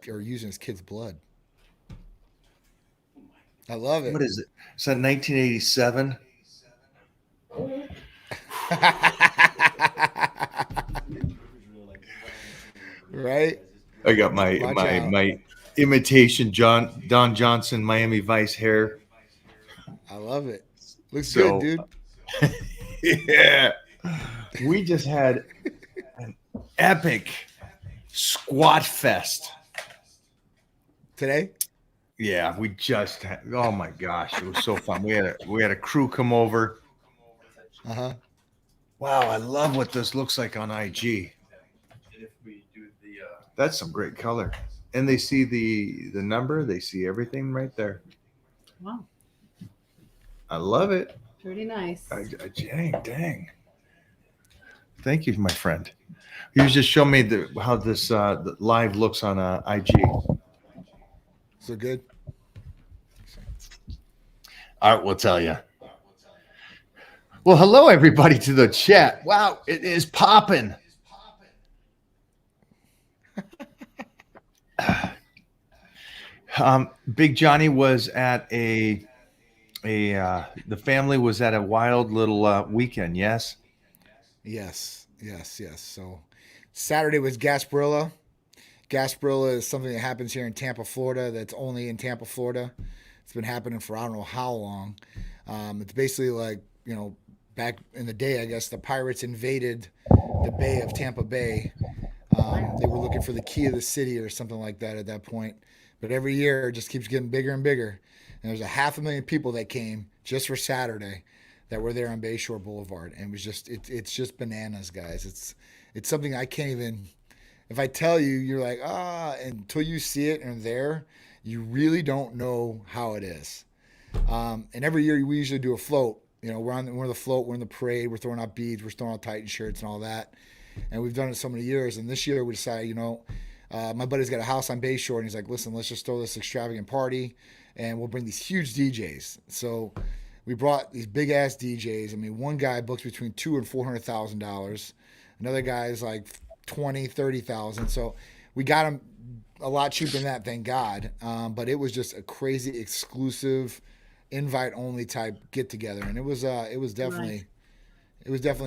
or using his kid's blood. I love What it. is it? Is that 1987? Right? I got my Watch my out. my imitation Don Johnson Miami Vice hair. I love it. Looks good, So dude. yeah, we just had an epic squat fest. Today? Yeah, we just had, oh my gosh, it was so fun. We had a crew come over. Uh-huh. Wow, I love what this looks like on IG. That's some great color. And they see the number, they see everything right there. Wow, I love it. pretty nice. Dang. Thank you, my friend. You was just showing me how this the live looks on IG. So good. All right, we'll tell you. Well, hello everybody to the chat. Wow, it is popping. Big Johnny was at the family was at a wild little weekend. Yes. Yes. So Saturday was Gasparilla. Gasparilla is something that happens here in Tampa, Florida. That's only in Tampa, Florida. It's been happening for I don't know how long. It's basically like back in the day, I guess the pirates invaded the Bay of Tampa Bay. They were looking for the key of the city or something like that at that point. But every year it just keeps getting bigger and bigger. And there's a 500,000 people that came just for Saturday that were there on Bayshore Boulevard, and it was just it's just bananas, guys. It's something I can't even. If I tell you, you're like until you see it and there, you really don't know how it is. And every year we usually do a float. We're the float, we're in the parade, we're throwing out beads, we're throwing out Titan shirts and all that. And we've done it so many years. And this year we decided, my buddy's got a house on Bayshore, and he's like, listen, let's just throw this extravagant party, and we'll bring these huge DJs. So we brought these big ass DJs. I mean, one guy books between $200,000 and $400,000. Another guy is like 20, 30,000. So we got him a lot cheaper than that, thank God. But it was just a crazy exclusive, invite only type get together, and Right. it was definitely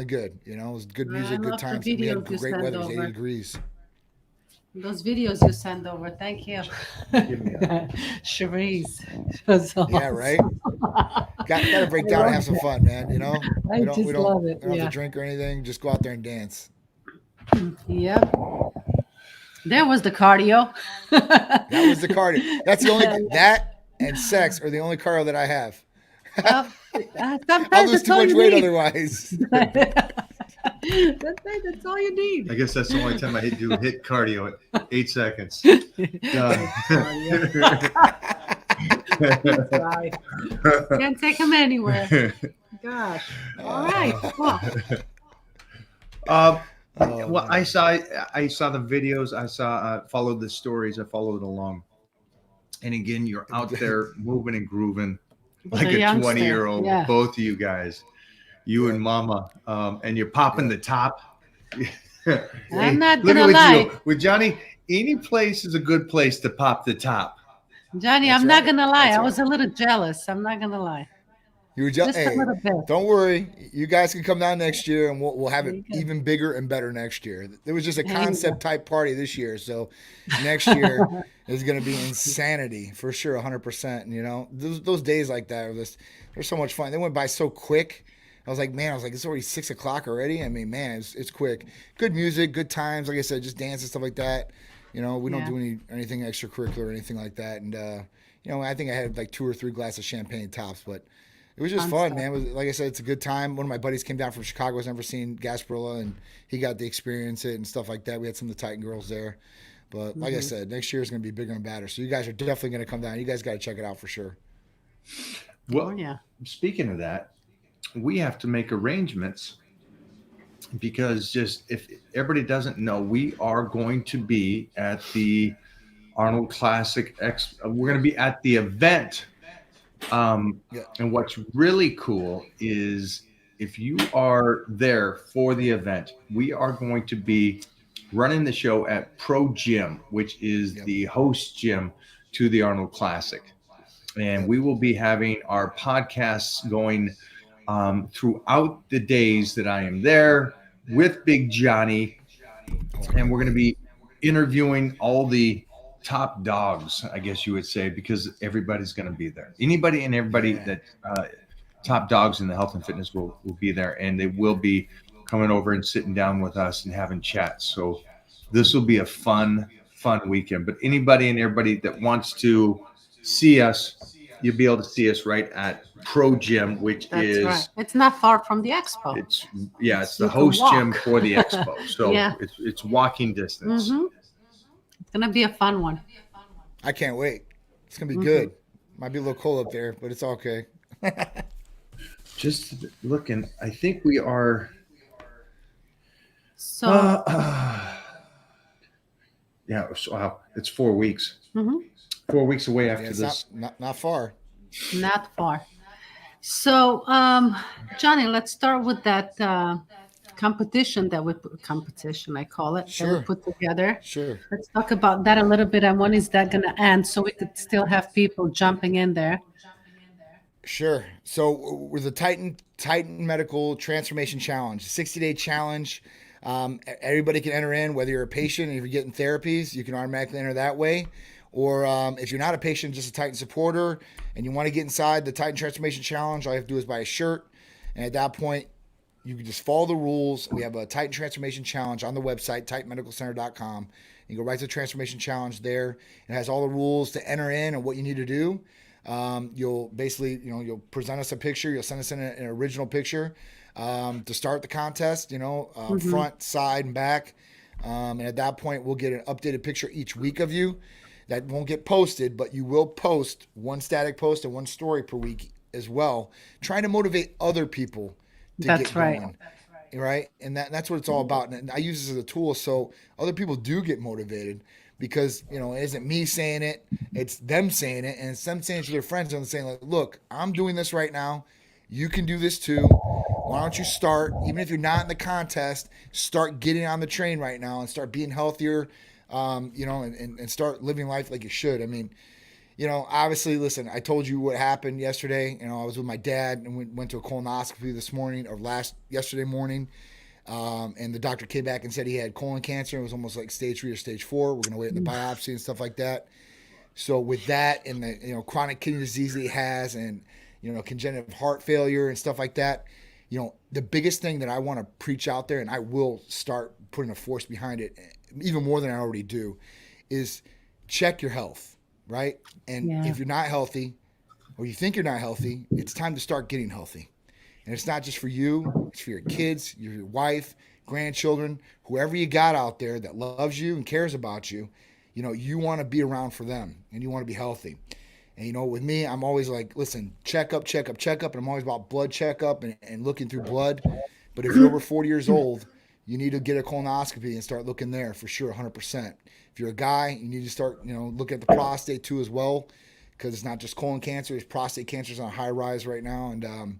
good. It was good Right. I music, good love the times. We had videos you great send weather. It was 80 over. degrees. Those videos you send over. Thank you. Give me a Cherise. That's Yeah, right. awesome. Got to I break down and love have some that. fun, man. I just love it. we don't have to Yeah. drink or anything. Just go out there and dance. Yep. There was the cardio. That was the cardio. That's the only that and sex are the only cardio that I have. Yep. I'll Sometimes lose that's too all much you weight need. otherwise. That's it. That's all you I need. guess that's the only time I do hit cardio at 8 seconds. Done. It's cardio. That's right. Can't take him anywhere. Gosh. All right. Well, um, Oh well, man. I saw the videos. I saw followed the stories. I followed along. And again, you're out there moving and grooving with like a a youngster. 20-year-old. Yeah. Both of you guys, you and Yep. Mama, and you're popping Yep. the top. I'm Hey, not look at gonna what you lie. do with Johnny. Any place is a good place to pop the top. Johnny, That's I'm not right. gonna lie. That's I right. was a little jealous. I'm not gonna lie. Just a Hey, little bit. don't worry. You guys can come down next year, and we'll have There it you go. even bigger and better next year. There was just a There you concept type party this year, so next year go. is going to be insanity for sure, 100%. And those days like that they're so much fun. They went by so quick. I was like, it's already 6 o'clock already. I mean, man, it's quick. Good music, good times. Like I said, just dance and stuff like that. We don't Yeah. do anything extracurricular or anything like that. And I think I had like 2 or 3 glasses of champagne tops, but it was just Fun fun, stuff. man. It was, like I said, it's a good time. One of my buddies came down from Chicago, has never seen Gasparilla, and he got to experience it and stuff like that. We had some of the Titan girls there. But like I Hmm. said, next year is going to be bigger and badder. So you guys are definitely going to come down. You guys got to check it out for sure. Oh Well, yeah. speaking of that, we have to make arrangements because just if everybody doesn't know, we are going to be at the Arnold Classic X. We're going to be at the event. Yeah. And what's really cool is if you are there for the event, we are going to be running the show at Pro Gym, which is Yep. the host gym to the Arnold Classic. And Yep. we will be having our podcasts going throughout the days that I am there with Big Johnny. Oh, I And can't we're going to wait. be interviewing all the top dogs, I guess you would say, because everybody's going to be there. Anybody and everybody Yeah. that top dogs in the health and fitness will be there, and they will be coming over and sitting down with us and having chats. So this will be a fun weekend. But anybody and everybody that wants to see us, you'll be able to see us right at Pro Gym, which That's right. is It's not far from the expo. it's it's the You can host gym walk. for the expo. So Yeah. it's walking distance. Mm-hmm. It's gonna be a fun one. I can't wait. It's gonna be Mhm. good. Might be a little cold up there, but it's okay. Just looking, I think we are. So, Yeah, wow, it's 4 weeks. mhm, 4 weeks away after Yeah, it's this. not far. not far. So, Johnny, let's start with that competition that competition, I call it, that Sure. we put together. Sure. Let's talk about that a little bit, and when is that going to end so we could still have people jumping in there? Sure. So with the Titan Medical Transformation Challenge, 60-day challenge. Everybody can enter in, whether you're a patient and if you're getting therapies, you can automatically enter that way. Or if you're not a patient, just a Titan supporter, and you want to get inside the Titan Transformation Challenge, all you have to do is buy a shirt. And at that point, you can just follow the rules. We have a Titan Transformation Challenge on the website, titanmedicalcenter.com. You go right to the Transformation Challenge there. It has all the rules to enter in and what you need to do. You'll basically, you'll present us a picture. You'll send us in an original picture to start the contest, front, side, and back. And at that point, we'll get an updated picture each week of you. That won't get posted, but you will post one static post and one story per week as well, trying to motivate other people to That's get right. going. Right? And that's what it's all about. And I use this as a tool so other people do get motivated because, it isn't me saying it, it's them saying it, and it's them saying it to their friends and saying, like, look, I'm doing this right now. You can do this too. Why don't you start, even if you're not in the contest, start getting on the train right now and start being healthier, and start living life like you should. I mean, obviously, listen, I told you what happened yesterday. I was with my dad and we went to a colonoscopy yesterday morning. And the doctor came back and said he had colon cancer. It was almost like stage 3 or stage 4. We're going to wait in the biopsy and stuff like that. So with that and the, chronic kidney disease that he has and, congenital heart failure and stuff like that, the biggest thing that I want to preach out there, and I will start putting a force behind it even more than I already do, is check your health, right? And Yeah. if you're not healthy or you think you're not healthy, it's time to start getting healthy. And it's not just for you, it's for your kids, your wife, grandchildren, whoever you got out there that loves you and cares about you. You want to be around for them and you want to be healthy. And, with me, I'm always like, listen, check up. And I'm always about blood checkup and looking through blood. But if you're over 40 years old, you need to get a colonoscopy and start looking there for sure, 100%. If you're a guy, you need to start, looking at the prostate too as well, because it's not just colon cancer, it's prostate cancer is on a high rise right now. And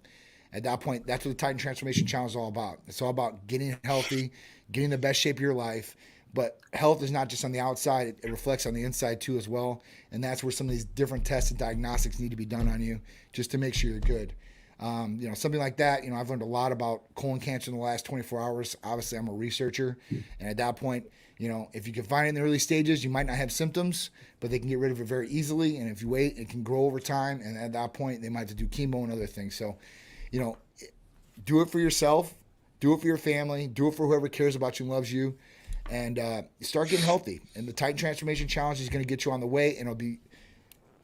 at that point, that's what the Titan Transformation Challenge is all about. It's all about getting healthy, getting the best shape of your life. But health is not just on the outside, it reflects on the inside too as well. And that's where some of these different tests and diagnostics need to be done on you just to make sure you're good. Something like that, I've learned a lot about colon cancer in the last 24 hours. Obviously, I'm a researcher. And at that point, if you can find it in the early stages, you might not have symptoms, but they can get rid of it very easily. And if you wait, it can grow over time. And at that point, they might have to do chemo and other things. So, do it for yourself, do it for your family, do it for whoever cares about you and loves you, and start getting healthy. And the Titan Transformation Challenge is going to get you on the way, and it'll be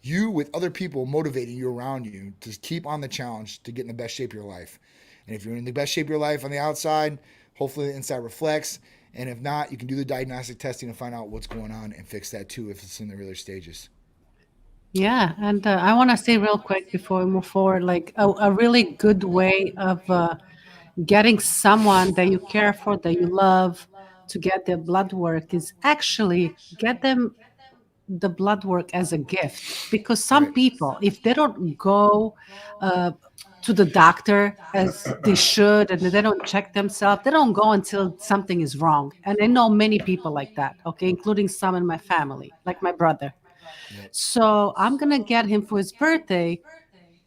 you with other people motivating you around you to keep on the challenge to get in the best shape of your life. And if you're in the best shape of your life on the outside, hopefully the inside reflects. And if not, you can do the diagnostic testing and find out what's going on and fix that too if it's in the earlier stages. Yeah, and I want to say real quick before we move forward, like a really good way of getting someone that you care for, that you love, to get their blood work is actually get them the blood work as a gift. Because some Right. people, if they don't go to the doctor as they should, and they don't check themselves. They don't go until something is wrong. And I know many people like that, okay, including some in my family, like my brother. Yep. So I'm gonna get him for his birthday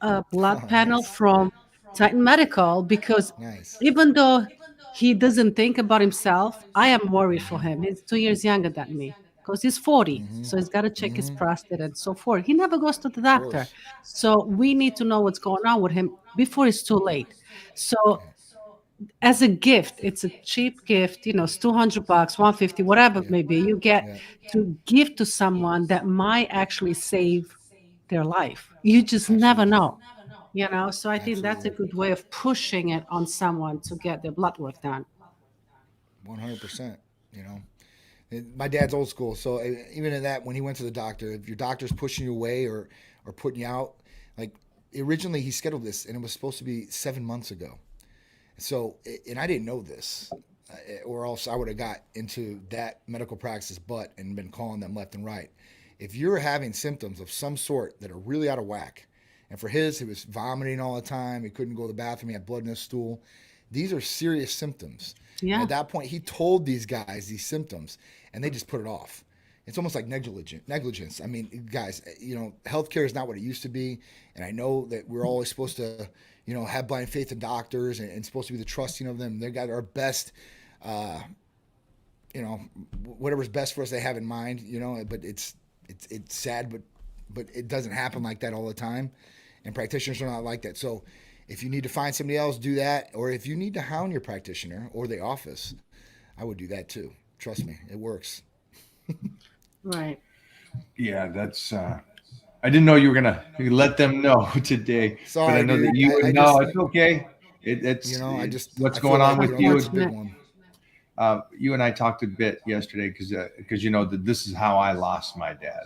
a blood Oh, panel nice. from Titan Medical, because Nice. even though he doesn't think about himself, I am worried for Mm-hmm. him. He's 2 years younger than me because he's 40. Mm-hmm. So he's got to check his Mm-hmm. prostate and so forth. He never goes to the Of doctor. course. So we need to know what's going on with him before it's too late. So Yeah. as a gift, it's a cheap gift, it's 200 bucks, 150, whatever it Yeah. may be. You get Yeah. to give to someone that might actually save their life. You just never Absolutely. know. So I think that's a Absolutely. good way of pushing it on someone to get their blood work done. 100%. You know, my dad's old school, so even in that, when he went to the doctor, if your doctor's pushing you away or putting you out, like originally he scheduled this and it was supposed to be 7 months ago. So, and I didn't know this, or else I would have got into that medical practice butt and been calling them left and right. If you're having symptoms of some sort that are really out of whack, and for his, he was vomiting all the time, he couldn't go to the bathroom, he had blood in his stool. These are serious symptoms. And Yeah. at that point, he told these guys these symptoms, and they just put it off. It's almost like negligence. I mean, guys, healthcare is not what it used to be, and I know that we're always supposed to, have blind faith in doctors and supposed to be the trusting of them. They got our best, uh, whatever's best for us. They have in mind, But it's sad, but it doesn't happen like that all the time, and practitioners are not like that. So, if you need to find somebody else, do that, or if you need to hound your practitioner or the office, I would do that too. Trust me, it works. Right. Yeah, that's. I didn't know you were gonna let them know today, but I Sorry, know that dude. you I would know. just, It's okay. It's I what's feel going on like with It's you. it's a big unfortunate. one. You and I talked a bit yesterday because you know that this is how I lost my dad.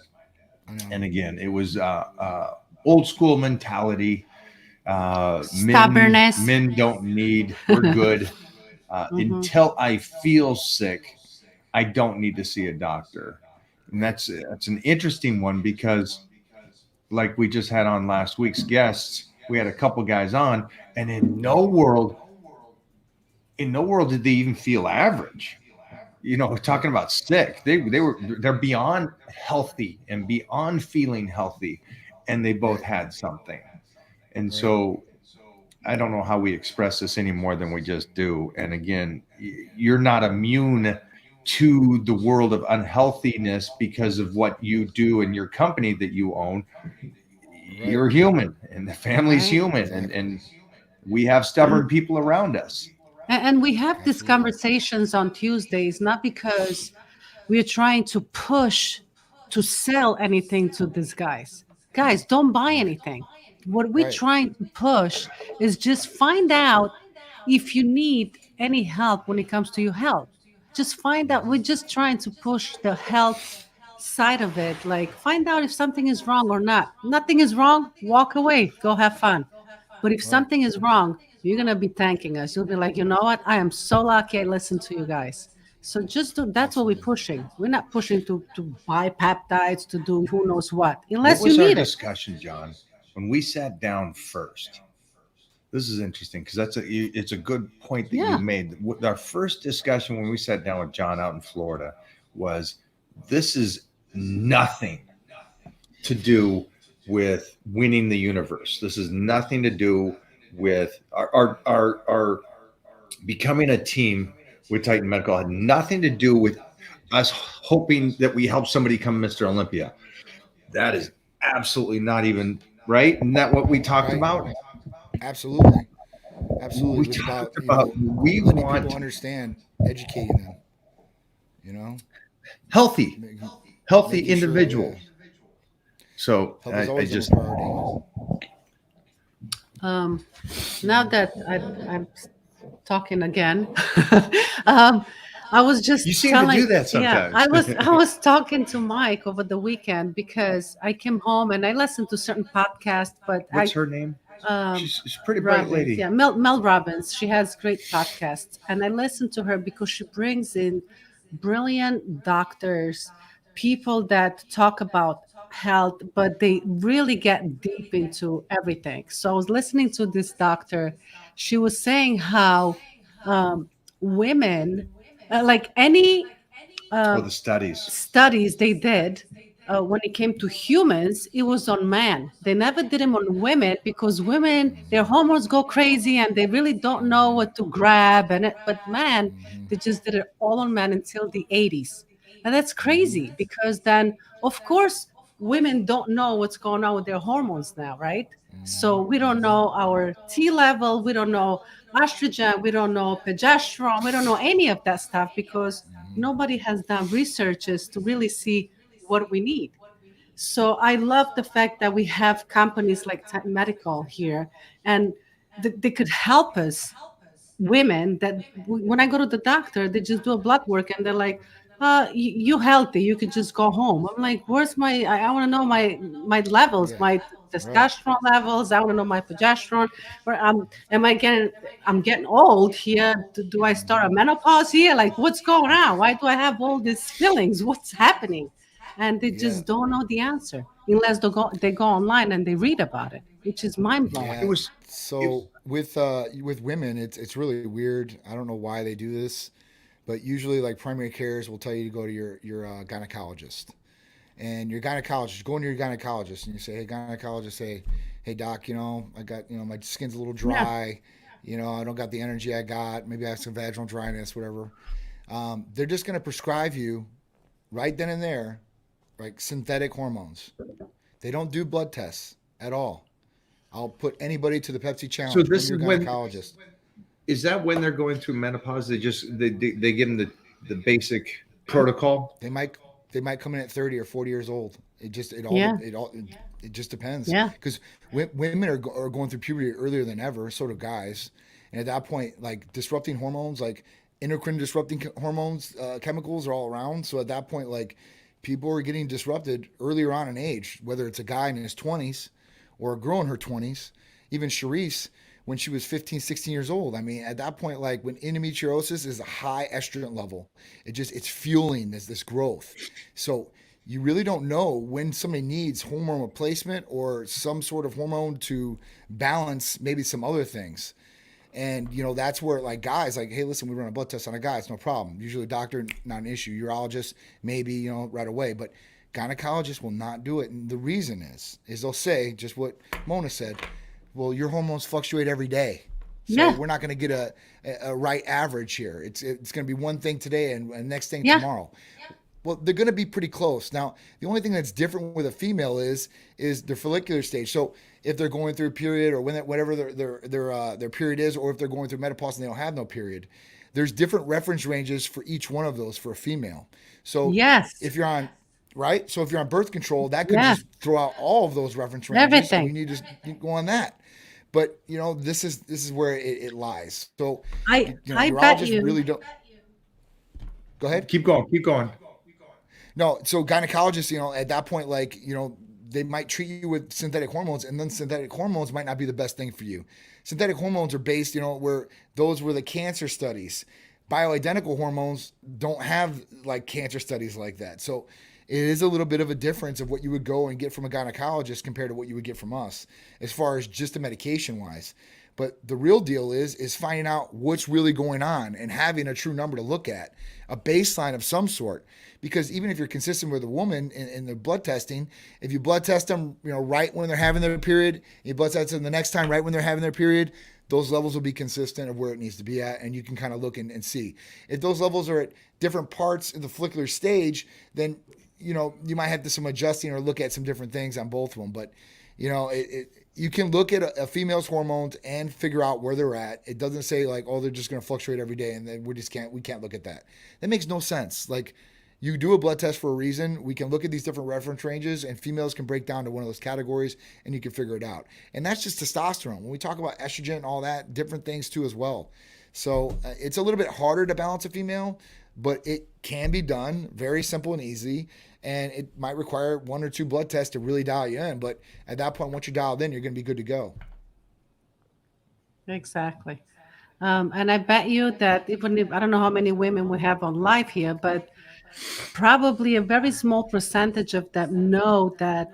I know. And again, it was old school mentality. Men Stubbornness. men don't need. We're good. Hmm. Until I feel sick, I don't need to see a doctor. And Right. that's an interesting one because, like we just had on last week's guests, we had a couple guys on, and Yep. in no world did they even feel average. Yep. Talking about sick, they're beyond healthy and beyond feeling healthy, and they both Right. had something. And Right. so I don't know how we express this any more than we just do. And again, you're not immune to the world of unhealthiness because of what you do in your company that you own. Right. You're human, and the family's Right. human, Exactly. and we have stubborn people around us. And we have these Absolutely. conversations on Tuesdays, not because we're trying to push to sell anything to these guys. Guys, don't buy Right. anything. What we're Right. trying to push is just find out if you need any help when it comes to your health. Just find out. We're just trying to push the health side of it. Like, find out if something is wrong or not. Nothing is wrong, walk away, go have fun. But if Right. something is wrong, you're gonna be thanking us. You'll be like, you know what? I am so lucky I listened to you guys. So just do, that's what we're Absolutely. pushing. We're not pushing to buy peptides, to do who knows what, What unless you was our need it. discussion, John, when we sat down first? This is interesting because it's a good point that you Yeah. made. Our first discussion when we sat down with John out in Florida was this is nothing to do with winning the universe. This is nothing to do with our becoming a team with Titan Medical. It had nothing to do with us hoping that we help somebody come Mr. Olympia. That is Right. absolutely not even right. Isn't that what we talked Right. about? Absolutely. Absolutely. We It was about, talked about we letting people want understand, educating them, you know, healthy, making, healthy making sure, yeah, individuals. So health is I always number just priority. Um, Now that I'm talking again, um, I was you just seem to do telling, that yeah, sometimes. I was talking to Mike over the weekend because I came home and I listened to certain podcasts, but What's her name? um, She's a pretty bright Robbins, lady. yeah, Mel Robbins. She has great podcasts, and I listen to her because she brings in brilliant doctors, people that talk about health, but they really get deep into everything. So I was listening to this doctor. She was saying how um, women, like any Or the studies. studies they did when it came to humans, it was on men. They never did them on women because women, their hormones go crazy and they really don't know what to grab. But man, they just did it all on men until the 80s. And that's crazy because then, of course, women don't know what's going on with their hormones now, right? So we don't know our T level, we don't know estrogen, we don't know progesterone, we don't know any of that stuff because nobody has done researches to really see what we need. So I love the fact that we have companies like Time Medical here, and they could help us women that when I go to the doctor, they just do a blood work and they're like, you healthy, you could just go home. I'm like, where's I want to know my levels, Yeah. my Right. testosterone levels. I want to know my progesterone. Where am I getting? I'm getting old here. Do I start a menopause here? Like, what's going on? Why do I have all these feelings? What's happening? And they Yeah. just don't know the answer unless they go online and they read about it, which is mind blowing. It Yeah. was. It, So with women, it's really weird. I don't know why they do this, but usually like primary cares will tell you to go to your gynecologist, and your gynecologist go into your gynecologist and you say, hey gynecologist, hey doc, I got my skin's a little Yeah. dry, I don't got the energy I got, maybe I have some vaginal dryness, whatever. They're just gonna prescribe you right then and there like synthetic hormones. They don't do blood tests at all. I'll put anybody to the Pepsi so challenge. Go to this your is when gynecologist. is that when they're going through menopause? They give them the basic protocol. They might they might come in at 30 or 40 years old. Yeah. It just depends Yeah. because women are going through puberty earlier than ever. So do guys, and at that point, like disrupting hormones, like endocrine disrupting hormones, chemicals are all around. So at that point, like people are getting disrupted earlier on in age, whether it's a guy in his 20s or a girl in her 20s. Even Charisse, when she was 15, 16 years old. I mean, at that point, like when endometriosis is a high estrogen level, it's fueling this growth. So you really don't know when somebody needs hormone replacement or some sort of hormone to balance maybe some other things. And that's where like guys like, hey, listen, we run a blood test on a guy, it's no problem. Usually doctor, not an issue. Urologist, maybe right away, but gynecologists will not do it. And the reason is they'll say just what Mona said. Well, your hormones fluctuate every day, so Yeah. we're not going to get a right average here. It's going to be one thing today and next thing Yeah. tomorrow. Well, they're going to be pretty close. Now, the only thing that's different with a female is their follicular stage. So if they're going through a period or whatever their period is, or if they're going through menopause and they don't have no period, there's different reference ranges for each one of those for a female. So Yes. if you're on right, so if you're on birth control, that could Yeah. just throw out all of those reference ranges, and Everything. you need to just go on that. But this is where it lies. So I bet urologists really you. don't. Go ahead. Keep going. Keep going. No, so gynecologists, at that point, like, they might treat you with synthetic hormones, and then synthetic hormones might not be the best thing for you. Synthetic hormones are based, where those were the cancer studies. Bioidentical hormones don't have like cancer studies like that. So it is a little bit of a difference of what you would go and get from a gynecologist compared to what you would get from us, as far as just the medication wise. But the real deal is finding out what's really going on and having a true number to look at, a baseline of some sort. Because even if you're consistent with a woman in the blood testing, if you blood test them, right when they're having their period, you blood test them the next time right when they're having their period, those levels will be consistent of where it needs to be at, and you can kind of look and see. If those levels are at different parts of the follicular stage, then you might have to some adjusting or look at some different things on both of them. But you can look at a female's hormones and figure out where they're at. It doesn't say like, oh, they're just going to fluctuate every day, and then we can't look at that. That makes no sense. Like, you do a blood test for a reason. We can look at these different reference ranges, and females can break down to one of those categories, and you can figure it out. And that's just testosterone. When we talk about estrogen and all that, different things too as well. So it's a little bit harder to balance a female, but it can be done, very simple and easy. And it might require one or two blood tests to really dial you in. But at that point, once you're dialed in, you're going to be good to go. Exactly. And I bet you that even if I don't know how many women we have on live here, but probably a very small percentage of them know that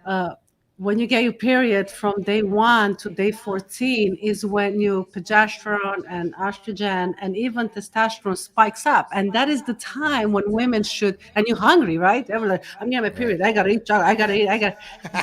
uh, when you get your period from day 1 to day 14 is when your progesterone and estrogen and even testosterone spikes up. And that is the time when women should, and you're hungry, right? They're like, I'm getting my Right. period. I got to eat chocolate. I got to eat.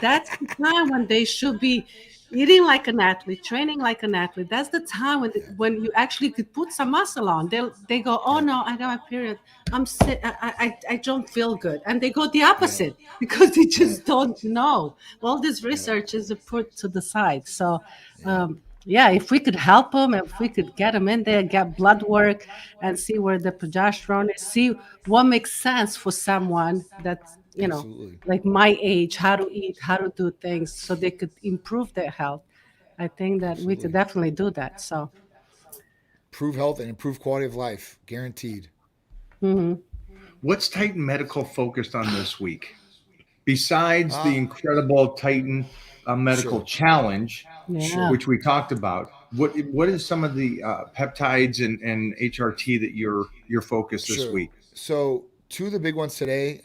That's the time when they should be eating like an athlete, training like an athlete. That's the time when Yeah. when you actually could put some muscle on. They go, oh Yep. no, I got my period. I'm sick. I don't feel good, and they go the Yep. opposite because they Yep. just don't know. All this Yep. research is put to the side. So. Yep. Yeah, if we could help them, if we could get them in there, get blood work, and see where the progesterone is, see what makes sense for someone that's Absolutely. like my age, how to eat, how to do things so they could improve their health. I think that we could Absolutely. definitely do that. So, Improve health and improve quality of life. Guaranteed. mhm. What's Titan Medical focused on this week? Besides the Uh, incredible Titan Medical sure. Challenge, Yeah. Sure. which we talked about, what is some of the peptides and HRT that you're focused this Sure. week? So, two of the big ones today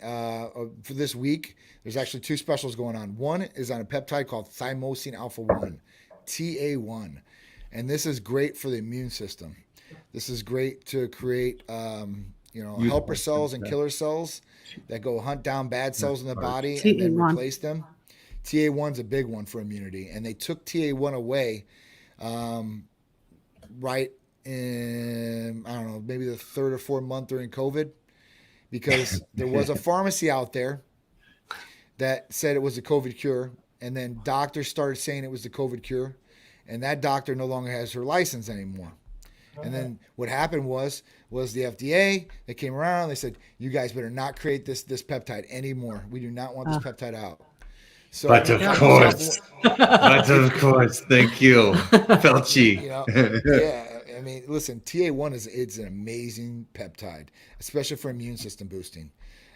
for this week, there's actually two specials going on. One is on a peptide called thymosin alpha 1, TA1. And this is great for the immune system. This is great to create, helper Youthful stem cells and cell. killer cells that go hunt down bad cells in the body and then TE1. replace them. TA1's a big one for immunity. And they took TA1 away um, right in, I don't know, maybe the third or fourth month during COVID because there was a pharmacy out there that said it was a COVID cure. And then doctors started saying it was the COVID cure. And that doctor no longer has her license anymore. And then what happened was the FDA that came around. They said, "You guys better not create this peptide anymore. We do not want this Uh, peptide out." So But the of yeah. thymosin alpha, course, but of course, thank you, you Felchi. know, yeah. I mean, listen, TA1 it's an amazing peptide, especially for immune system boosting.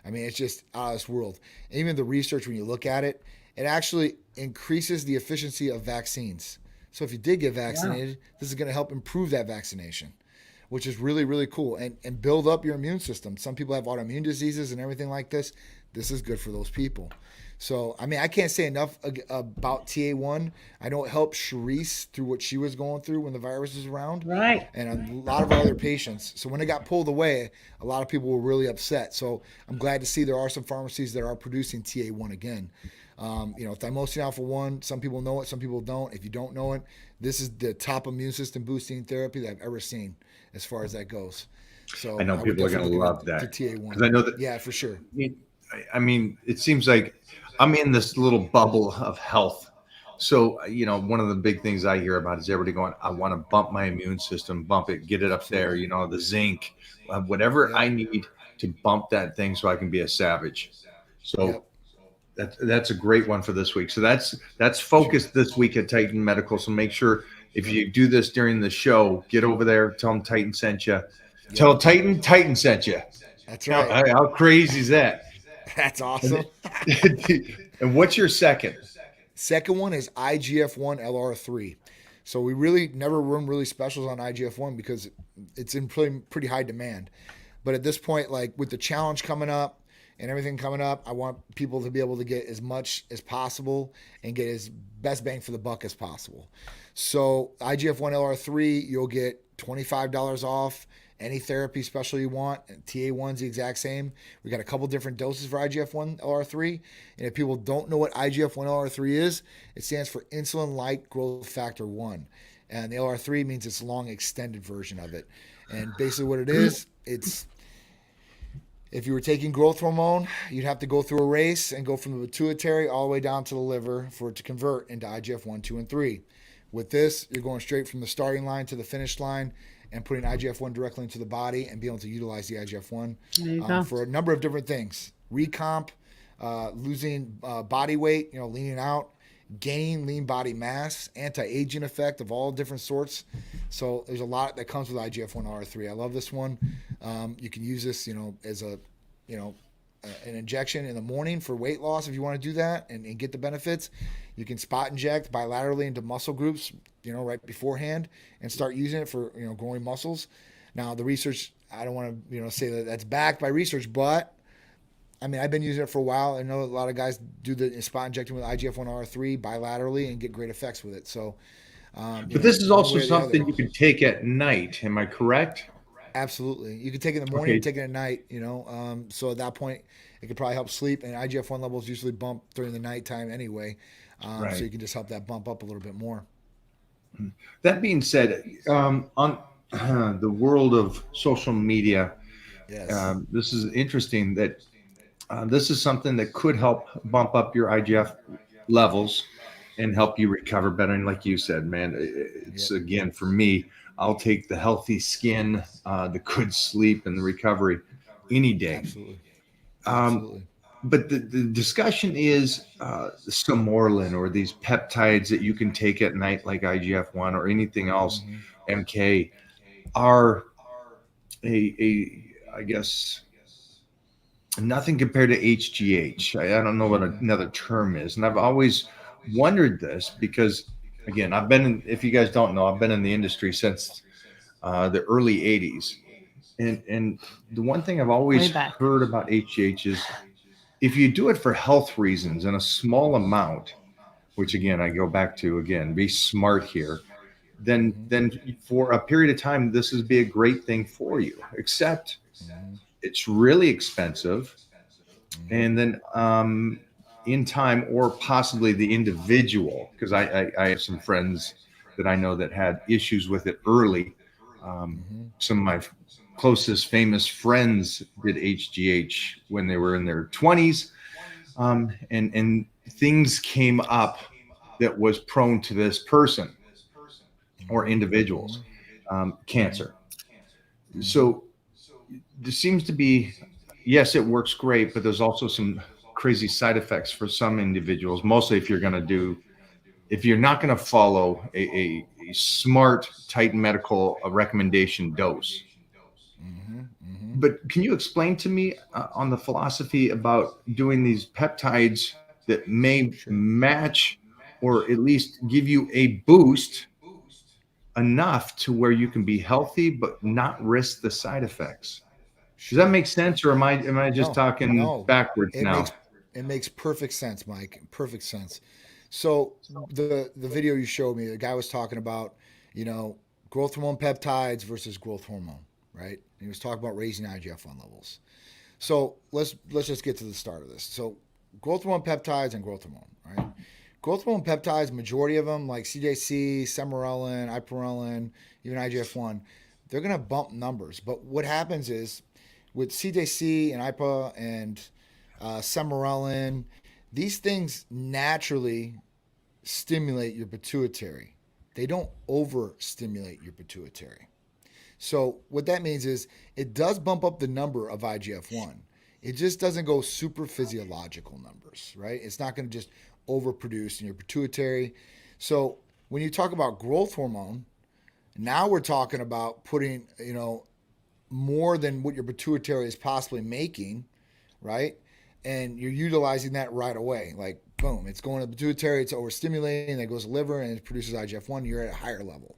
I mean, it's just out of this world. Even the research, when you look at it, it actually increases the efficiency of vaccines. So if you did get Yeah. vaccinated, this is going to help improve that vaccination, which is really, really cool and build up your immune system. Some people have autoimmune diseases and everything like this. This is good for those people. So, I mean, I can't say enough about TA1. I know it helped Charisse through what she was going through when the virus was around Right. and a lot of our other patients. So when it got pulled away, a lot of people were really upset. So I'm glad to see there are some pharmacies that are producing TA1 again. Thymosin alpha 1, some people know it, some people don't. If you don't know it, this is the top immune system boosting therapy that I've ever seen as far as that goes. I So know I would people are going definitely to look love into that because TA1. I know that. Yeah, for sure. I mean, it seems like I'm in this little bubble of health. So, one of the big things I hear about is everybody going, I want to bump my immune system, bump it, get it up there, Absolutely. the zinc, whatever Yep. I need to bump that thing so I can be a savage. So Yep. that's a great one for this week. So that's Sure. focused this week at Titan Medical. So make sure if you do this during the show, get over there, tell them Titan sent you. Yep. Tell Titan sent you. That's How, right. how crazy is that? That's And, awesome. and what's your second? Second one is IGF-1 LR3. So we really never run really specials on IGF-1 because it's in pretty high demand. But at this point, like with the challenge coming up and everything coming up, I want people to be able to get as much as possible and get as best bang for the buck as possible. So IGF-1 LR3, you'll get $25 off any therapy special you want. And TA1's the exact same. We got a couple different doses for IGF-1 LR3. And if people don't know what IGF-1 LR3 is, it stands for insulin-like growth factor 1. And the LR3 means it's a long extended version of it. And basically what it is, it's if you were taking growth hormone, you'd have to go through a race and go from the pituitary all the way down to the liver for it to convert into IGF-1, 2, and 3. With this, you're going straight from the starting line to the finish line and putting IGF-1 directly into the body and being able to utilize the IGF-1 There you go. for a number of different things. Recomp, losing body weight, leaning out, gain lean body mass, anti-aging effect of all different sorts. So there's a lot that comes with IGF-1 R3. I love this one. You can use this, as an injection in the morning for weight loss if you want to do that and get the benefits. You can spot inject bilaterally into muscle groups, right beforehand and start using it for, growing muscles. Now, the research I don't want to, say that that's backed by research, but I mean, I've been using it for a while. I know a lot of guys do the spot injecting with IGF-1R3 bilaterally and get great effects with it. So, But this is one also way or the something other. you can take at night. Am I correct? Absolutely. You can take it in the morning Okay. and take it at night, So at that point, it could probably help sleep. And IGF-1 levels usually bump during the nighttime anyway. So Right. you can just help that bump up a little bit more. That being said, on the world of social media, Yes. this is interesting that this is something that could help bump up your IGF levels and help you recover better. And like you said, man, it's Yep. again for me, I'll take the healthy skin, the good sleep, and the recovery any day. Absolutely. Um, Absolutely. but the discussion is Somorlin or these peptides that you can take at night, like IGF-1 or anything else, Hmm. MK, are I guess nothing compared to HGH. I don't know what Hmm. another term is. And I've always wondered this because, again, I've been in, if you guys don't know, I've been in the industry since the early 80s. And the one thing I've Way always back. heard about HGH is if you do it for health reasons in a small amount, which again, I go back to, again, be smart here, Hmm. then for a period of time, this would be a great thing for you, except Hmm. it's really expensive. Hmm. And then in time, or possibly the individual, because I have some friends that I know that had issues with it early. Hmm. Some of my closest famous friends did HGH when they were in their 20s, and things came up that was prone to this person or Hmm. individuals, Hmm. Hmm. cancer. Hmm. So there seems to be, yes, it works great, but there's also some crazy side effects for some individuals. Mostly if you're not going to follow a smart, tight medical recommendation dose. Hmm. Hmm. But can you explain to me on the philosophy about doing these peptides that may Sure. match or at least give you a boost enough to where you can be healthy but not risk the side effects? Does that Sure. make sense, or am I just No, talking no, backwards it now? makes it makes perfect sense, Mike. Perfect sense. So the video you showed me, the guy was talking about, you know, growth hormone peptides versus growth hormone, right? And he was talking about raising IGF-1 levels. So let's just get to the start of this. So growth hormone peptides and growth hormone, right? Growth hormone peptides, majority of them, like CJC, Semarelin, Iparelin, even IGF-1, they're gonna bump numbers. But what happens is with CJC and IPA and Semarelin, these things naturally stimulate your pituitary. They don't overstimulate your pituitary. So what that means is it does bump up the number of IGF-1. It just doesn't go super physiological numbers, right? It's not going to just overproduce in your pituitary. So when you talk about growth hormone, now we're talking about putting, more than what your pituitary is possibly making, right? And you're utilizing that right away. Like, boom, it's going to the pituitary, it's overstimulating, that goes to the liver, and it produces IGF-1, you're at a higher level.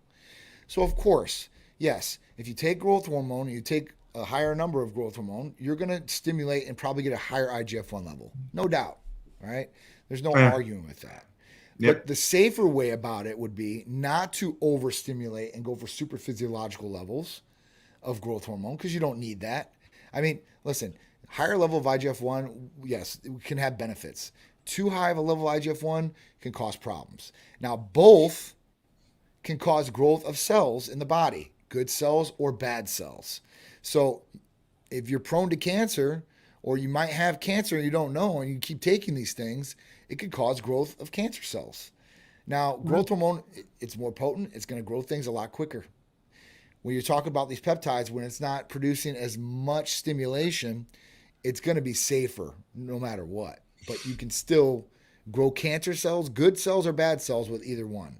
So, of course, yes, if you take growth hormone, you take a higher number of growth hormone, you're going to stimulate and probably get a higher IGF-1 level. No doubt, right? There's no Yeah. arguing with that. But Yep. the safer way about it would be not to overstimulate and go for super physiological levels of growth hormone because you don't need that. I mean, listen, higher level of IGF-1, yes, it can have benefits. Too high of a level of IGF-1 can cause problems. Now, both can cause growth of cells in the body, good cells or bad cells. So, if you're prone to cancer or you might have cancer and you don't know and you keep taking these things, it could cause growth of cancer cells. Now, growth hormone, it's more potent. It's going to grow things a lot quicker. When you talk about these peptides, when it's not producing as much stimulation, it's going to be safer no matter what. But you can still grow cancer cells, good cells or bad cells with either one.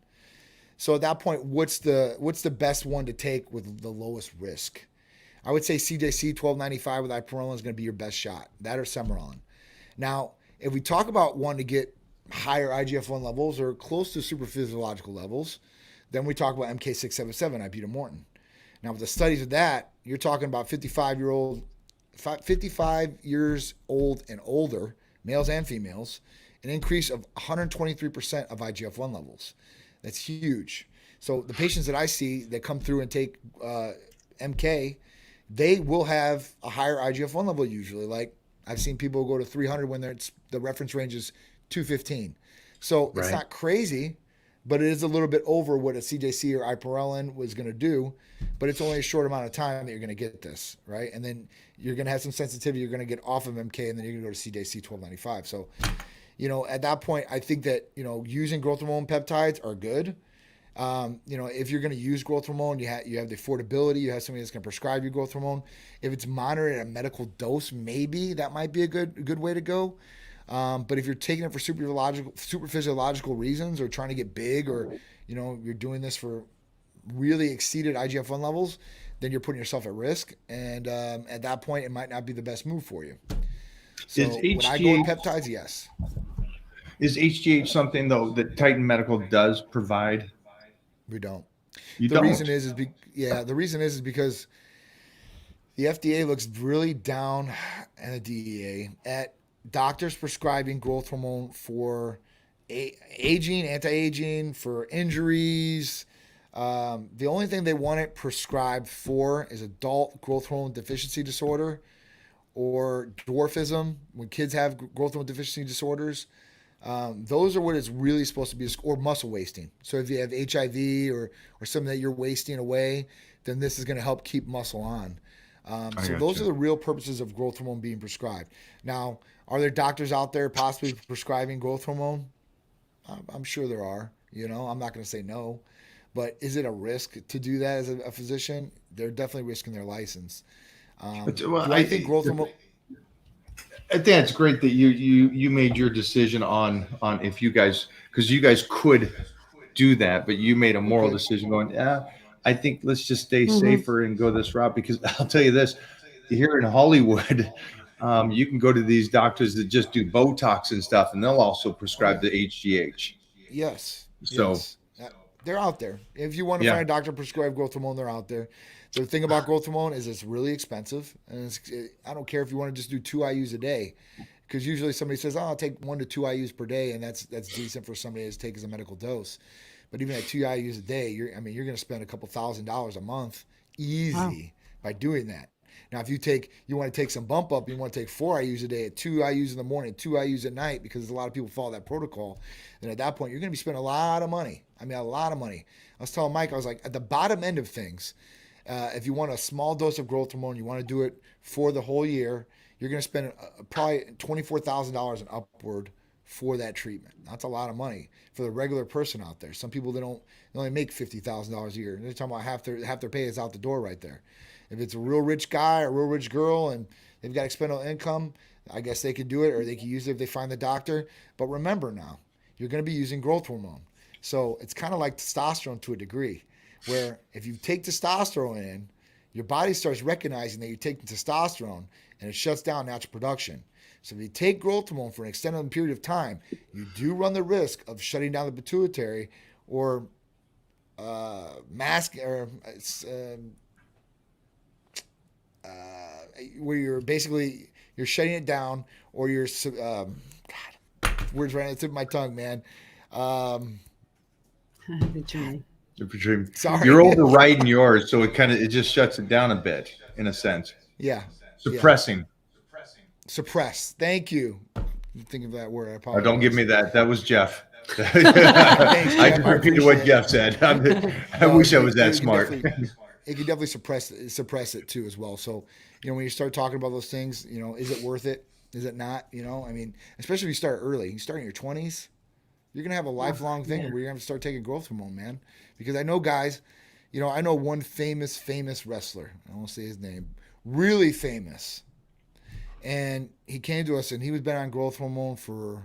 So at that point, what's the best one to take with the lowest risk? I would say CJC 1295 with iPirolin is going to be your best shot. That or Semarolin. Now, if we talk about one to get higher IGF-1 levels or close to super physiological levels, then we talk about MK677, ibutamoren. Now with the studies of that, you're talking about 55 years old and older, males and females, an increase of 123% of IGF-1 levels. That's huge. So the patients that I see that come through and take MK, they will have a higher IGF-1 level usually. Like I've seen people go to 300 when the reference range is 215. So it's not crazy, but it is a little bit over what a CJC or Iparelin was going to do. But it's only a short amount of time that you're going to get this, right? And then you're going to have some sensitivity. You're going to get off of MK, and then you're going to go to CJC 1295. So, at that point, I think that, using growth hormone peptides are good. If you're going to use growth hormone, you have the affordability. You have somebody that's going to prescribe you growth hormone. If it's monitored at a medical dose, maybe that might be a good way to go. But if you're taking it for super physiological reasons, or trying to get big, or you're doing this for really exceeded IGF-1 levels, then you're putting yourself at risk. And at that point, it might not be the best move for you. So when I go with peptides, yes. Is HGH something though that Titan Medical does provide? We don't. The reason is because the FDA looks really down, and the DEA, at doctors prescribing growth hormone for aging, anti-aging, for injuries. The only thing they want it prescribed for is adult growth hormone deficiency disorder, or dwarfism, when kids have growth hormone deficiency disorders. Those are what it's really supposed to be, or muscle wasting. So if you have HIV or something that you're wasting away, then this is going to help keep muscle on. So those are the real purposes of growth hormone being prescribed. Now, are there doctors out there possibly prescribing growth hormone? I'm sure there are. I'm not going to say no. But is it a risk to do that as a physician? They're definitely risking their license. I think growth hormone. I think it's great that you made your decision on if you guys, because you guys could do that, but you made a moral decision going, I think let's just stay safer and go this route. Because I'll tell you this, here in Hollywood, you can go to these doctors that just do Botox and stuff, and they'll also prescribe the HGH. Yes. So yes. They're out there. If you want to find a doctor prescribe growth hormone, they're out there. The thing about growth hormone is it's really expensive, and I don't care if you want to just do 2 IUs a day, because usually somebody says, I'll take 1 to 2 IUs per day, and that's decent for somebody to take as a medical dose. But even at 2 IUs a day, you're going to spend a couple $1,000s a month easy by doing that. Now, if you want to take some bump up, you want to take 4 IUs a day, at 2 IUs in the morning, 2 IUs at night, because a lot of people follow that protocol. And at that point, you're going to be spending a lot of money. I lot of money. I was telling Mike, I was like, at the bottom end of things, if you want a small dose of growth hormone, you want to do it for the whole year, you're going to spend probably $24,000 and upward for that treatment. That's a lot of money for the regular person out there. Some people, they only make $50,000 a year. And they're talking about half their pay is out the door right there. If it's a real rich guy or a real rich girl and they've got expendable income, I guess they could do it, or they could use it if they find the doctor. But remember now, you're going to be using growth hormone. So it's kind of like testosterone to a degree, where if you take testosterone in, your body starts recognizing that you're taking testosterone, and it shuts down natural production. So if you take growth hormone for an extended period of time, you do run the risk of shutting down the pituitary, or where you're shutting it down, or you're words right on the tip of my tongue, man. Sorry. You're overriding yours, so it just shuts it down a bit, in a sense. Yeah. Suppressing. Suppress. Thank you. Think of that word. I apologize. Don't give me that. That was Jeff. I just repeated what Jeff said. I wish I was that smart. It can definitely suppress it too as well. So, when you start talking about those things, is it worth it? Is it not? Especially if you start early. You start in your 20s, you're going to have a lifelong thing where you're going to start taking growth hormone, man. Because I know guys, I know one famous wrestler. I won't say his name. Really famous. And he came to us, and he was been on growth hormone for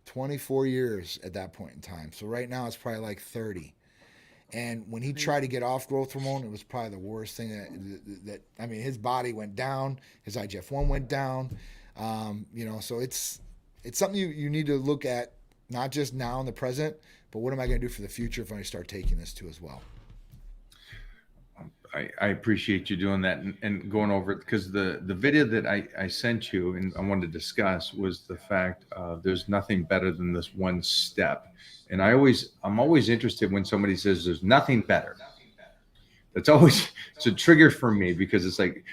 24 years at that point in time. So right now it's probably like 30. And when he tried to get off growth hormone, it was probably the worst thing that his body went down, his IGF-1 went down. So it's something you need to look at, not just now in the present, but what am I going to do for the future if I start taking this too as well? I appreciate you doing that and going over it, because the video that I sent you and I wanted to discuss was the fact of there's nothing better than this one step. And I'm always interested when somebody says there's nothing better. That's always it's a trigger for me, because it's like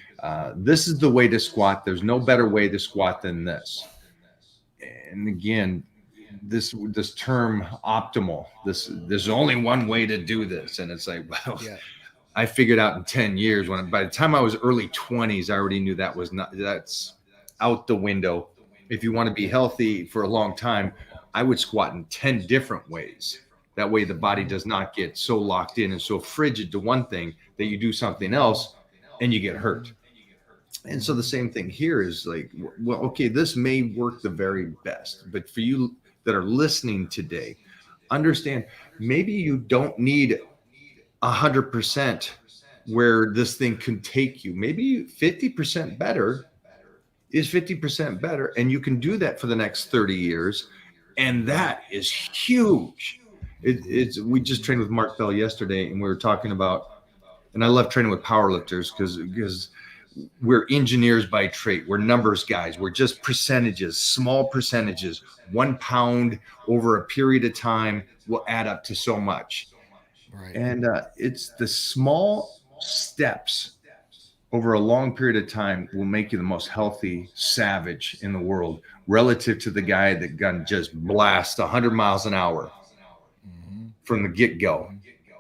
this is the way to squat. There's no better way to squat than this. And again, this term optimal, there's only one way to do this, and it's like, well, Yeah. I figured out in 10 years, when by the time I was early 20s, I already knew that's out the window. If you want to be healthy for a long time, I would squat in 10 different ways. That way the body does not get so locked in and so frigid to one thing that you do something else and you get hurt. And so the same thing here is like, well, okay, this may work the very best, but for you that are listening today, understand maybe you don't need 100% where this thing can take you. Maybe 50% better is 50% better, and you can do that for the next 30 years, and that is huge. We just trained with Mark Bell yesterday, and we were talking about, and I love training with powerlifters because we're engineers by trade. We're numbers guys. We're just percentages, small percentages. 1 pound over a period of time will add up to so much. Right. And it's the small steps over a long period of time will make you the most healthy savage in the world, relative to the guy that can just blast 100 miles an hour from the get-go.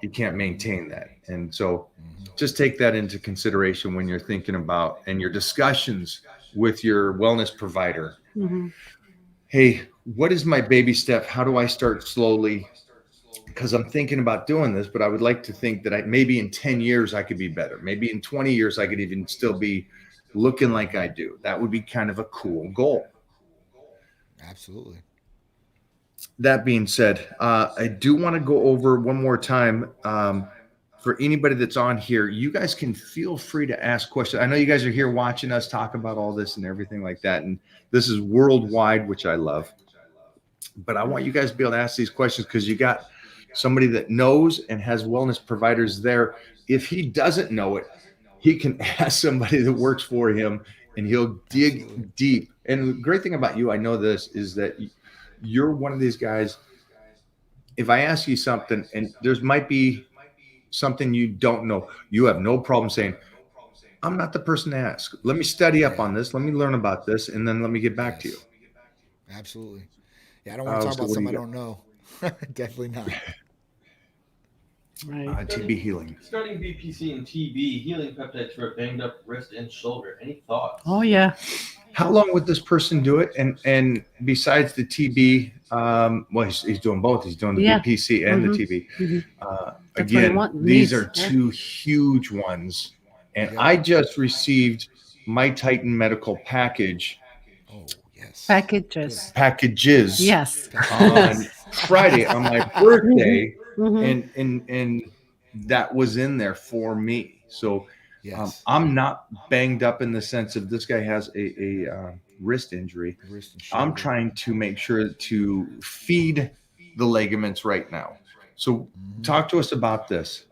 You can't maintain that. And so just take that into consideration when you're thinking about and your discussions with your wellness provider. Mm-hmm. Hey, what is my baby step? How do I start slowly? Because I'm thinking about doing this, but I would like to think that maybe in 10 years I could be better. Maybe in 20 years I could even still be looking like I do. That would be kind of a cool goal. Absolutely. That being said, I do want to go over one more time for anybody that's on here. You guys can feel free to ask questions. I know you guys are here watching us talk about all this and everything like that. And this is worldwide, which I love. But I want you guys to be able to ask these questions, because you got somebody that knows and has wellness providers there. If he doesn't know it, he can ask somebody that works for him, and he'll dig deep. And the great thing about you, I know this, is that you're one of these guys. If I ask you something and there's might be something you don't know, you have no problem saying, I'm not the person to ask. Let me study up on this. Let me learn about this, and then let me get back to you. Absolutely. Yeah, I don't want to talk about something I don't know. Definitely not. Right. TB healing. Starting BPC and TB, healing peptides for a banged up wrist and shoulder. Any thoughts? Oh yeah. How long would this person do it? And besides the TB, well, he's doing both. He's doing the BPC and the TB. Mm-hmm. Again, these are two huge ones. And I just received my Titan medical package. Oh, yes. Packages. Yes. On Friday on my birthday. Mm-hmm. And that was in there for me. So Yes. I'm not banged up in the sense of this guy has a wrist injury. I'm trying to make sure to feed the ligaments right now. So talk to us about this.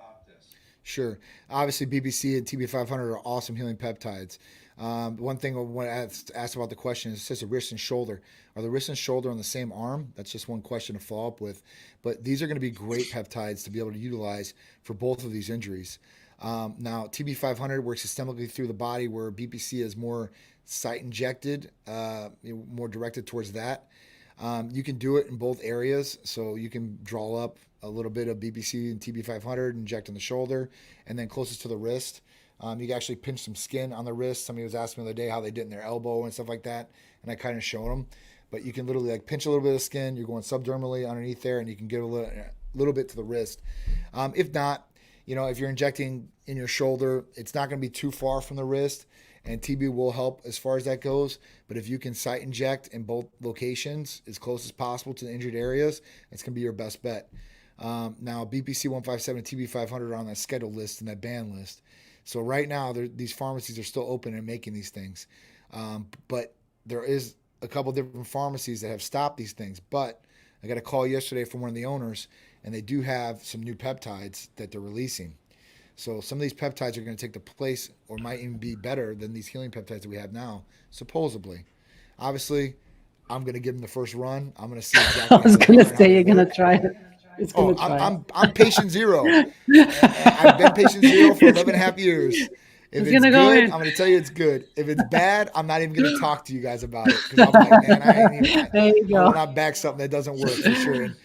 Sure. Obviously, BBC and TB500 are awesome healing peptides. One thing I want to ask about the question is, it says the wrist and shoulder. Are the wrist and shoulder on the same arm? That's just one question to follow up with. But these are going to be great peptides to be able to utilize for both of these injuries. Now, TB500 works systemically through the body, where BPC is more site injected, more directed towards that. You can do it in both areas. So you can draw up a little bit of BPC and TB500, inject in the shoulder, and then closest to the wrist. You can actually pinch some skin on the wrist. Somebody was asking me the other day how they did it in their elbow and stuff like that, and I kind of showed them. But you can literally like pinch a little bit of skin. You're going subdermally underneath there, and you can give a little bit to the wrist. If not, if you're injecting in your shoulder, it's not going to be too far from the wrist, and TB will help as far as that goes. But if you can site inject in both locations as close as possible to the injured areas, it's going to be your best bet. Now, BPC 157 and TB500 are on that schedule list and that ban list. So right now, these pharmacies are still open and making these things. But there is a couple different pharmacies that have stopped these things. But I got a call yesterday from one of the owners, and they do have some new peptides that they're releasing. So some of these peptides are going to take the place or might even be better than these healing peptides that we have now, supposedly. Obviously, I'm going to give them the first run. I'm going to see I exactly how was they gonna are and how say they you're gonna work. try it. It's Oh, gonna try I'm patient zero. I've been patient zero for it's, 11 and a half years. If it's it's gonna go good, in. I'm going to tell you it's good. If it's bad, I'm not even going to talk to you guys about it because I'm like, man, I ain't even. There you I will go. not back something that doesn't work for sure.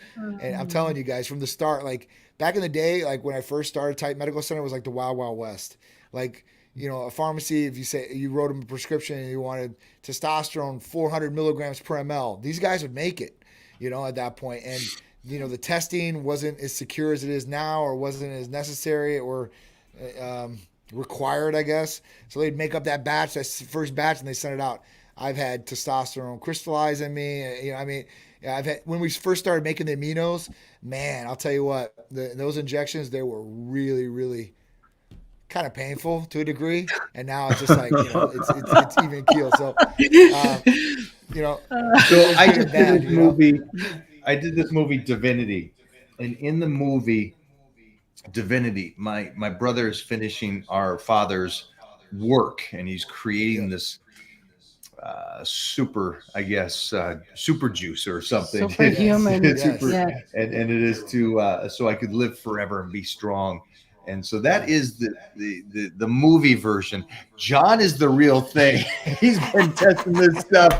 And I'm telling you guys from the start, like back in the day, like when I first started Type Medical Center, it was like the Wild Wild West. Like a pharmacy, if you say you wrote them a prescription and you wanted testosterone 400 milligrams per ml, these guys would make it. At that point, and the testing wasn't as secure as it is now, or wasn't as necessary or required, I guess. So they'd make up that batch, that first batch, and they send it out. I've had testosterone crystallize in me. I've had when we first started making the aminos. Man, I'll tell you what, those injections, they were really, really kind of painful to a degree. And now it's just like it's even keel. So, um, So it's I good just and did bad. this movie. I did this movie Divinity, and in the movie Divinity, my brother is finishing our father's work, and he's creating Yep. this super, I guess, super juice or something. Yes. Superhuman. Yes. Yeah. And it is to so I could live forever and be strong. And so that is the movie version. John is the real thing. He's been testing this stuff.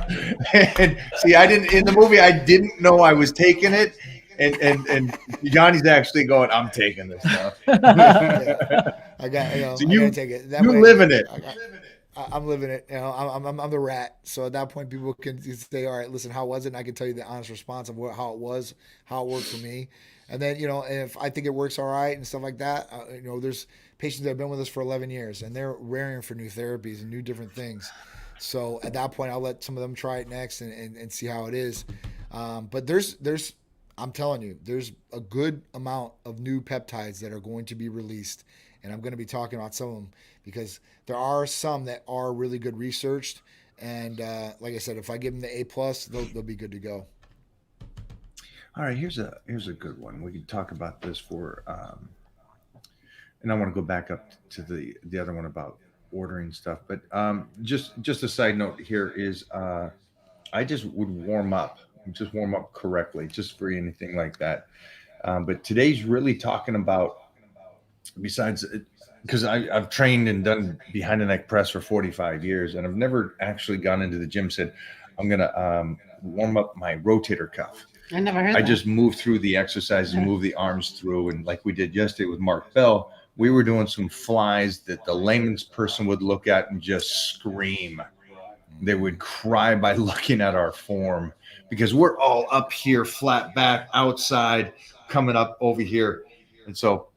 And see, I didn't in the movie. I didn't know I was taking it. And Johnny's actually going, I'm taking this stuff. Yeah. I got. So I gotta take it that you way. live in it. I'm living it. I'm the rat. So at that point, people can say, "All right, listen, how was it?" And I can tell you the honest response of how it was, how it worked for me. And then if I think it works all right and stuff like that, there's patients that have been with us for 11 years and they're raring for new therapies and new different things. So at that point, I'll let some of them try it next and see how it is. But I'm telling you, there's a good amount of new peptides that are going to be released, and I'm going to be talking about some of them because there are some that are really good researched. And like I said, if I give them the A+, they'll be good to go. All right, here's a good one. We can talk about this for, and I want to go back up to the other one about ordering stuff. But just a side note here is I just would warm up correctly, just for anything like that. But today's really talking about besides because I've trained and done behind the neck press for 45 years, and I've never actually gone into the gym and said I'm gonna warm up my rotator cuff. I never heard I that. just move through the exercises, move the arms through. And like we did yesterday with Mark Bell, we were doing some flies that the layman's person would look at and just scream. They would cry by looking at our form because we're all up here, flat back, outside, coming up over here. And so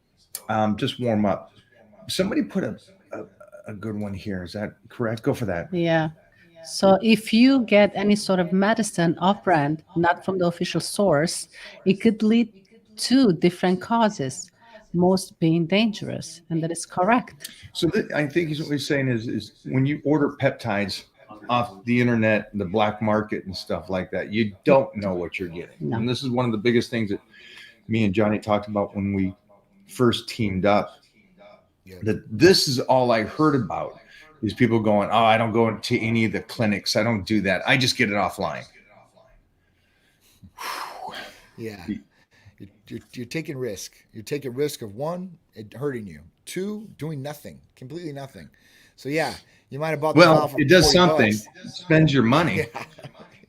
just warm up. Somebody put a good one here. Is that correct? Go for that. Yeah. So if you get any sort of medicine off brand, not from the official source, it could lead to different causes, most being dangerous. And that is correct. So I think what he's saying is when you order peptides off the internet, the black market and stuff like that, you don't know what you're getting. No. And this is one of the biggest things that me and Johnny talked about when we first teamed up. Yeah. That this is all I heard about is people going, oh, I don't go into any of the clinics. I don't do that. I just get it offline. Yeah. You're taking risk. You're taking risk of one, it hurting you. Two, doing nothing, completely nothing. So yeah, you might have bought the file Well, for it does 40 something. bucks. Spends your money.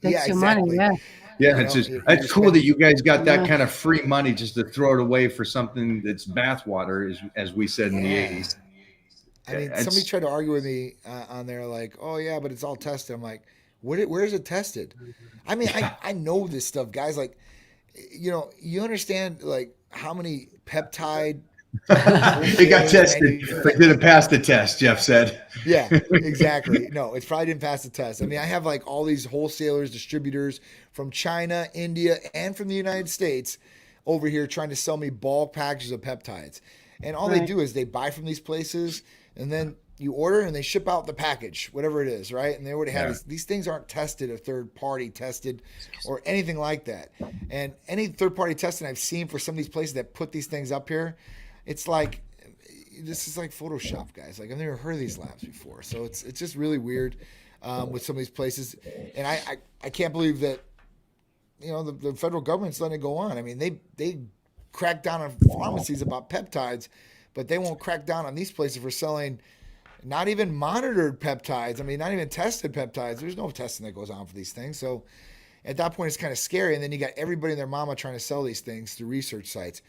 Takes your exactly. money. Yeah. Yeah, You it's know, just you're that's cool spending- that you guys got that Yeah. kind of free money just to throw it away for something that's bathwater, as we said in the Yeah. 80s. I mean, It's- somebody tried to argue with me on there, like, "Oh yeah, but it's all tested." I'm like, where is it tested? I mean, I know this stuff, guys. Like, you understand like how many peptide It got tested, but didn't pass the test, Jeff said. Yeah, exactly. No, it probably didn't pass the test. I mean, I have like all these wholesalers, distributors from China, India, and from the United States over here trying to sell me bulk packages of peptides. And all they Right. do is they buy from these places and then you order and they ship out the package, whatever it is, right? And they already have Yeah. these things aren't tested or third party tested or anything like that. And any third party testing I've seen for some of these places that put these things up here, it's like this is like Photoshop, guys. Like I've never heard of these labs before, so it's just really weird with some of these places, and I can't believe that the federal government's letting it go on. I mean, they crack down on pharmacies about peptides, but they won't crack down on these places for selling not even monitored peptides. I mean, not even tested peptides. There's no testing that goes on for these things. So at that point, it's kind of scary. And then you got everybody and their mama trying to sell these things through research sites.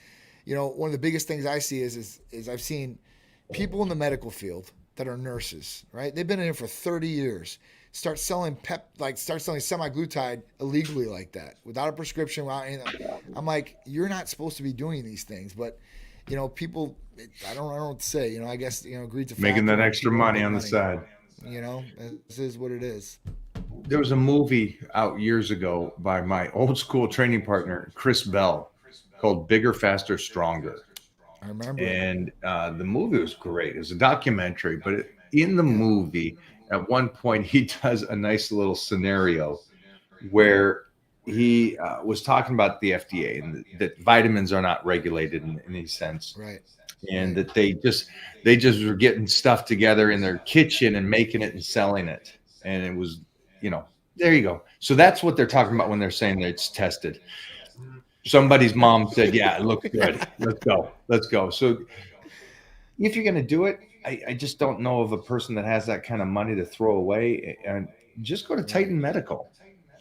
One of the biggest things I see is I've seen people in the medical field that are nurses, right? They've been in it for 30 years. Start selling semaglutide illegally like that, without a prescription, without anything. I'm like, you're not supposed to be doing these things, but people, I don't know what to say. I guess greed's a factor. Making that extra money on the side. This is what it is. There was a movie out years ago by my old school training partner, Chris Bell, called Bigger, Faster, Stronger. I remember. And the movie was great. It was a documentary, but in the movie, at one point, he does a nice little scenario where he was talking about the FDA and that vitamins are not regulated in any sense. Right. And that they just were getting stuff together in their kitchen and making it and selling it. And it was, there you go. So that's what they're talking about when they're saying that it's tested. Somebody's mom said, yeah, it looks good. Let's go. So if you're going to do it, I just don't know of a person that has that kind of money to throw away, and just go to Titan Medical.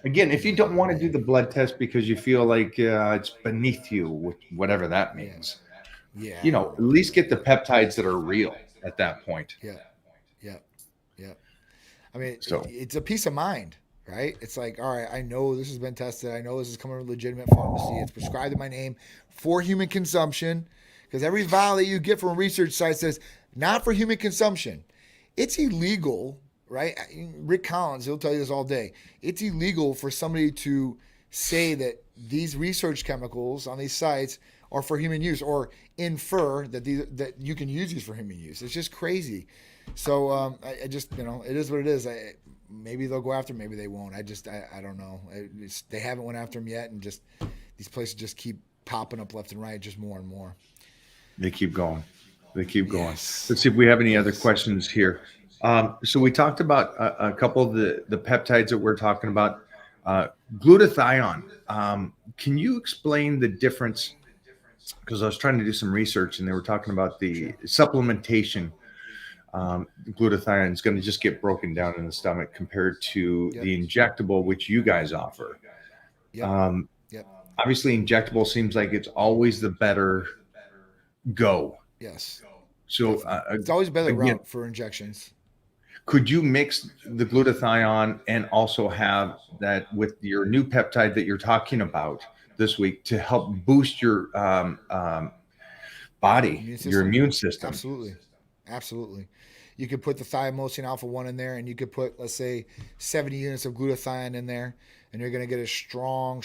Again, if you don't want to do the blood test because you feel like it's beneath you, whatever that means, at least get the peptides that are real at that point. Yeah. I mean, it's a peace of mind, right? It's like, all right, I know this has been tested. I know this is coming from a legitimate pharmacy. It's prescribed in my name for human consumption, because every vial that you get from a research site says not for human consumption. It's illegal, right? Rick Collins, he'll tell you this all day. It's illegal for somebody to say that these research chemicals on these sites are for human use, or infer that that you can use these for human use. It's just crazy. So I just, it is what it is. Maybe they'll go after them, maybe they won't. I don't know. They haven't went after them yet, and just these places just keep popping up left and right, just more and more. They keep going. Yes. Let's see if we have any other questions here. So we talked about a couple of the peptides that we're talking about. Glutathione. Can you explain the difference? Because I was trying to do some research, and they were talking about the supplementation. Glutathione is going to just get broken down in the stomach compared to the injectable, which you guys offer. Obviously, injectable seems like it's always the better go. Yes. So it's always a better route for injections. Could you mix the glutathione and also have that with your new peptide that you're talking about this week to help boost your body, your immune system? Absolutely. You could put the thymosin alpha-1 in there, and you could put, let's say, 70 units of glutathione in there, and you're going to get a strong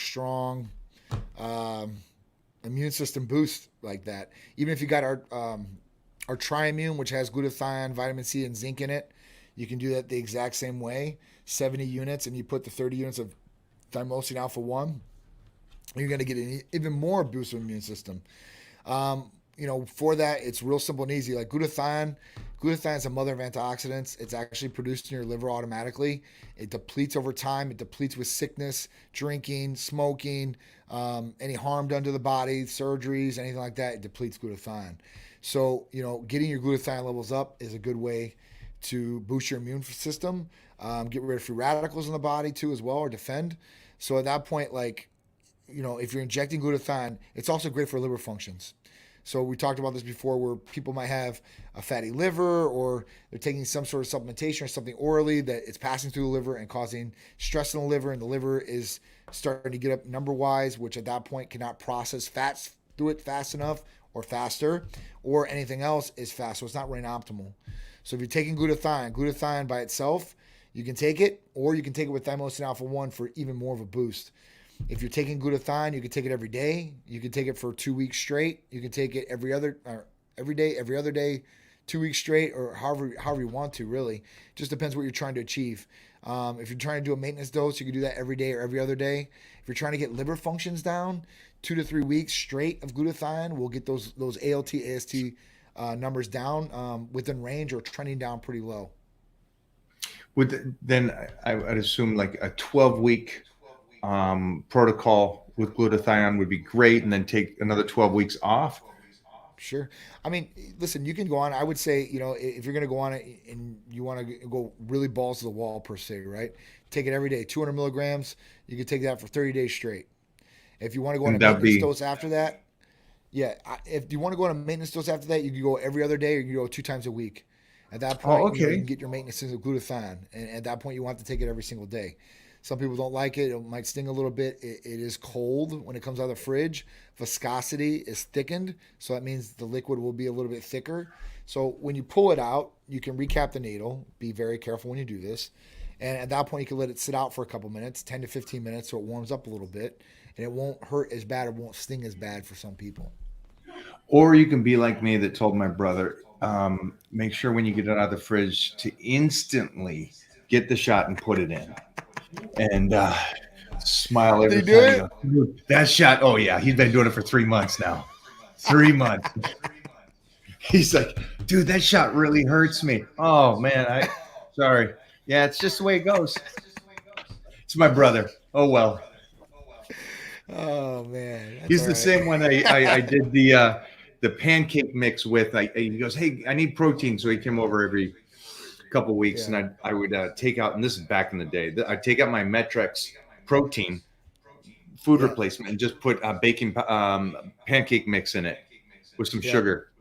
immune system boost like that. Even if you got our Triimmune, which has glutathione, vitamin C, and zinc in it, you can do that the exact same way. 70 units, and you put the 30 units of thymosin alpha-1, you're going to get an even more boost of immune system. For that, it's real simple and easy. Like glutathione is a mother of antioxidants. It's actually produced in your liver automatically. It depletes over time. It depletes with sickness, drinking, smoking, any harm done to the body, surgeries, anything like that. It depletes glutathione. So, getting your glutathione levels up is a good way to boost your immune system, get rid of free radicals in the body too as well, or defend. So at that point, if you're injecting glutathione, it's also great for liver functions. So we talked about this before, where people might have a fatty liver, or they're taking some sort of supplementation or something orally that it's passing through the liver and causing stress in the liver, and the liver is starting to get up number-wise, which at that point cannot process fats through it fast enough or faster, or anything else is fast, so it's not running optimal. So if you're taking glutathione by itself, you can take it, or you can take it with thymosin alpha-1 for even more of a boost. If you're taking glutathione, you can take it every day. You can take it for 2 weeks straight. You can take it every day, every other day, 2 weeks straight, or however you want to, really. Just depends what you're trying to achieve. If you're trying to do a maintenance dose, you can do that every day or every other day. If you're trying to get liver functions down, 2 to 3 weeks straight of glutathione will get those ALT, AST numbers down within range or trending down pretty low. Then I'd assume like a 12-week protocol with glutathione would be great, and then take another 12 weeks off. Sure. I mean, listen, you can go on. I would say, if you're going to go on it and you want to go really balls to the wall per se, right? Take it every day, 200 milligrams. You can take that for 30 days straight. If you want to go on a maintenance dose after that, if you want to go on a maintenance dose after that, you can go every other day or you can go 2 times a week. At that point, you can get your maintenance of glutathione. And at that point, you want to take it every single day. Some people don't like it. It might sting a little bit. It is cold when it comes out of the fridge. Viscosity is thickened, so that means the liquid will be a little bit thicker. So when you pull it out, you can recap the needle. Be very careful when you do this. And at that point, you can let it sit out for a couple minutes, 10 to 15 minutes, so it warms up a little bit. And it won't hurt as bad or won't sting as bad for some people. Or you can be like me that told my brother, make sure when you get it out of the fridge to instantly get the shot and put it in. And smile every time. That shot, oh yeah, he's been doing it for 3 months now. 3 months. He's like, dude, that shot really hurts me. Oh man, sorry. Yeah, it's just the way it goes. It's my brother. Oh well. Oh man, he's the same one I did the pancake mix with. He goes, hey, I need protein, so he came over every couple of weeks, and I would take out, and this is back in the day, I'd take out my Metrex protein food replacement and just put baking pancake mix in it with some sugar,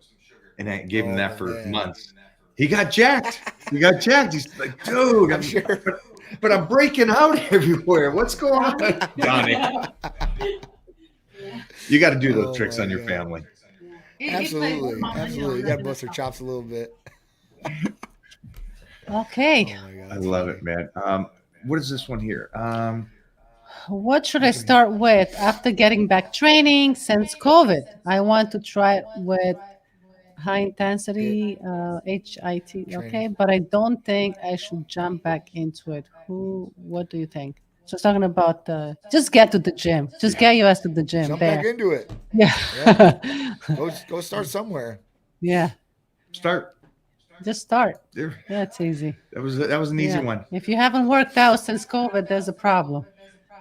and I gave him that for months. He got jacked. He's like, dude, I'm sure, but I'm breaking out everywhere. What's going on, Donnie? You got to do those tricks on your family. Absolutely. You got to bust their chops a little bit. Okay. I love it, man. What is this one here? What should I start with after getting back training since COVID? I want to try it with high intensity HIT. Okay, but I don't think I should jump back into it. What do you think? Just talking about just get to the gym. Just get your ass to the gym. Jump back into it. Yeah. Go start somewhere. Yeah. Just start. There. Yeah, it's easy. That was an easy one. If you haven't worked out since COVID, there's a problem.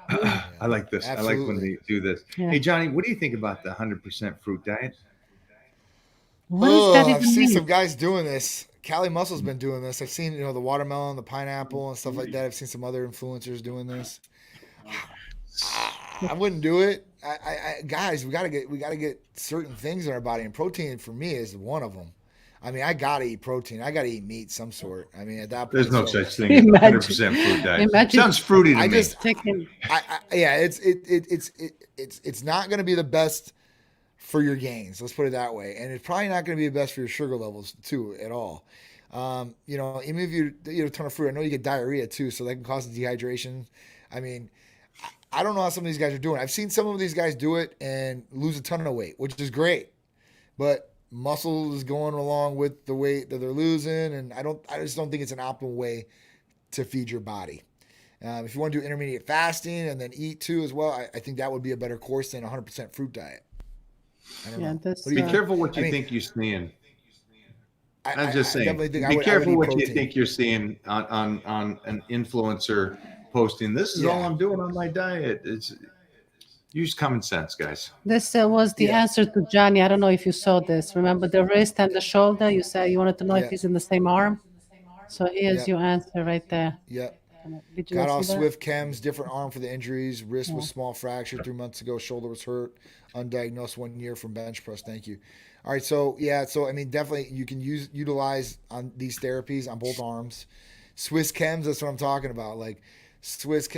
I like this. Absolutely. I like when they do this. Yeah. Hey, Johnny, what do you think about the 100% fruit diet? What does that even I've seen mean? some guys doing this. Cali Muscle's been doing this. I've seen, the watermelon, the pineapple, and stuff like that. I've seen some other influencers doing this. I wouldn't do it. Guys, we gotta get certain things in our body, and protein for me is one of them. I mean, I gotta eat protein. I gotta eat meat some sort. I mean, at that point, there's no such thing as 100% fruit diet. Sounds fruity to me. It's not gonna be the best for your gains. Let's put it that way. And it's probably not going to be the best for your sugar levels too at all. Even if you eat a ton of fruit, I know you get diarrhea too, so that can cause dehydration. I mean, I don't know how some of these guys are doing. I've seen some of these guys do it and lose a ton of weight, which is great. But muscle is going along with the weight that they're losing, and I just don't think it's an optimal way to feed your body. If you want to do intermediate fasting and then eat too as well, I think that would be a better course than a 100% fruit diet. Be careful what you think you're seeing. I'm just saying. Be careful what you think you're seeing on an influencer posting. This is all I'm doing on my diet. Use common sense, guys. This was the answer to Johnny. I don't know if you saw this. Remember the wrist and the shoulder? You said you wanted to know if he's in the same arm. So here's your answer right there. Yep. Got all Swift chems, different arm for the injuries. Wrist was small fracture 3 months ago. Shoulder was hurt, undiagnosed 1 year from bench press. Thank you. All right, so I mean, definitely you can utilize on these therapies on both arms. Swiss chems, that's what I'm talking about. Like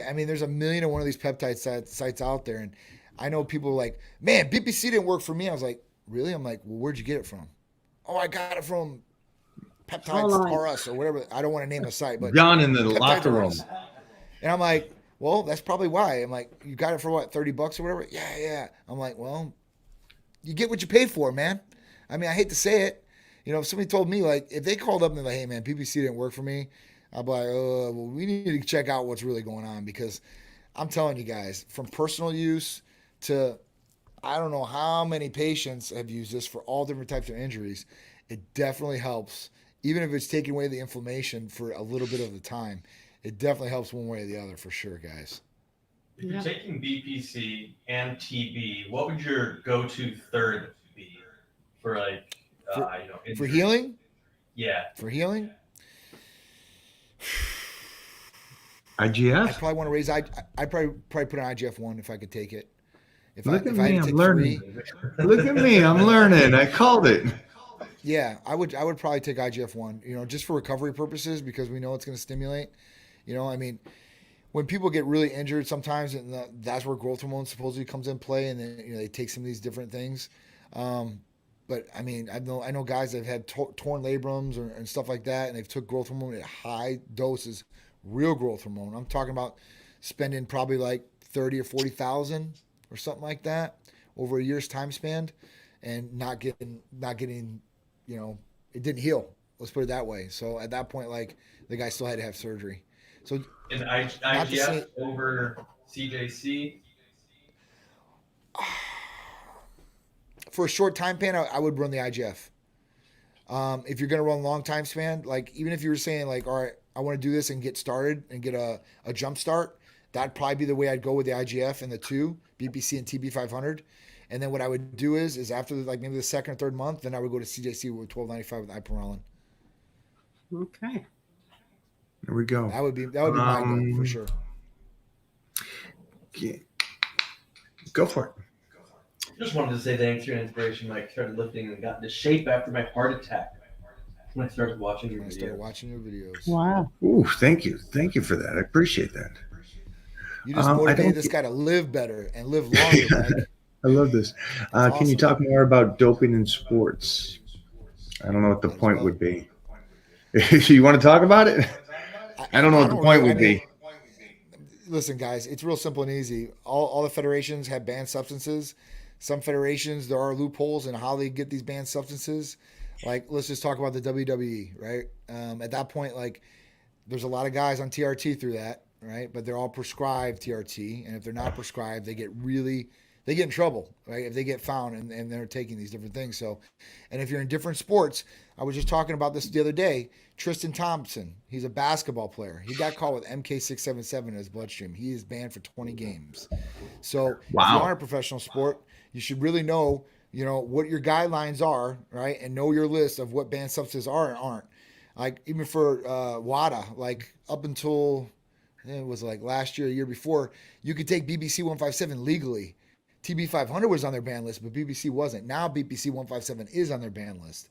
I mean, there's a million and one of these peptide sites out there, and I know people are like, man, BPC didn't work for me. I was like, really? I'm like, well, where'd you get it from? Oh, I got it from Peptides R Us or whatever. I don't want to name the site, but John in the locker room. And I'm like, well, that's probably why. I'm like, you got it for what, $30 or whatever? Yeah. I'm like, well, you get what you pay for, man. I mean, I hate to say it. If somebody told me, like, if they called up and they're like, hey, man, PPC didn't work for me, I'd be like, well, we need to check out what's really going on, because I'm telling you guys, from personal use to I don't know how many patients have used this for all different types of injuries. it definitely helps. Even if it's taking away the inflammation for a little bit of the time, it definitely helps one way or the other for sure, guys. If you're Yeah. taking BPC and TB, what would your go-to third be for like For for injury? healing, Yeah. for healing, I IGF. probably want to raise. I probably put an IGF one if I could take it. Look at If I had me, to I'm take learning. three, Look at me, I'm learning. I called it. yeah, I would probably take IGF one. Just for recovery purposes because we know it's going to stimulate. I mean, when people get really injured, sometimes and that's where growth hormone supposedly comes in play, and then they take some of these different things. Um, but I mean, I know guys that have had torn labrums and stuff like that, and they've took growth hormone at high doses, real growth hormone. I'm talking about spending probably like 30 or 40,000 or something like that over a year's time span, and not getting, it didn't heal. Let's put it that way. So at that point, like the guy still had to have surgery. So And not to IGF say over CJC. for a short time span, I would run the IGF. If you're going to run a long time span, like even if you were saying like, all right, I want to do this and get started and get a jump start, that'd probably be the way I'd go with the IGF and the two BPC and TB 500. And then what I would do is after like maybe the second or third month, then I would go to CJC with 1295 with ipamorelin. Okay. There we go. That would be my goal for sure. Yeah. Go for it. Just wanted to say thanks for your inspiration, Mike. Started lifting and got into shape after my heart attack. When I started watching your When I started videos. watching your videos, Wow. Ooh, thank you. Thank you for that. I appreciate that. you just I motivated don't- this guy to live better and live longer, Mike. I love this. That's Can you awesome. talk more about doping in sports? I don't know what the As point well. would be. You want to talk about it? I don't know what the point would be. Listen, guys, it's real simple and easy. All the federations have banned substances. Some federations, there are loopholes in how they get these banned substances. Like, let's just talk about the WWE, right? At that point, like, there's a lot of guys on TRT through that, right? But they're all prescribed TRT, and if they're not prescribed, they get in trouble, right? If they get found and they're taking these different things. So, and if you're in different sports, I was just talking about this the other day. Tristan Thompson, he's a basketball player. He got caught with MK677 in his bloodstream. He is banned for 20 games. So if you are a professional sport, you should really know, what your guidelines are, right? And know your list of what banned substances are and aren't. Like even for WADA, like up until it was like last year, a year before, you could take BBC 157 legally. TB 500 was on their ban list, but BBC wasn't. Now BBC 157 is on their ban list.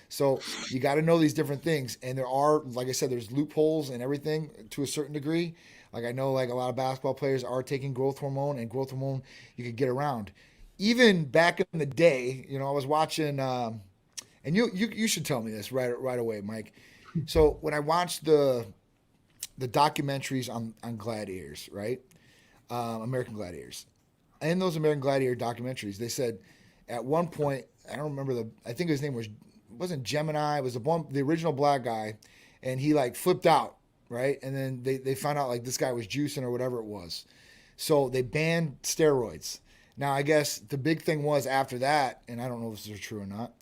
So you got to know these different things. And there are, like I said, there's loopholes and everything to a certain degree. Like I know like a lot of basketball players are taking growth hormone, and growth hormone you could get around. Even back in the day, I was watching, and you should tell me this right away, Mike. So when I watched the documentaries on gladiators, right? American gladiators. In those American Gladiator documentaries, they said at one point, I don't remember I think his name wasn't Gemini, it was the original black guy, and he like flipped out, right? And then they found out like this guy was juicing or whatever it was. So they banned steroids. Now I guess the big thing was after that, and I don't know if this is true or not,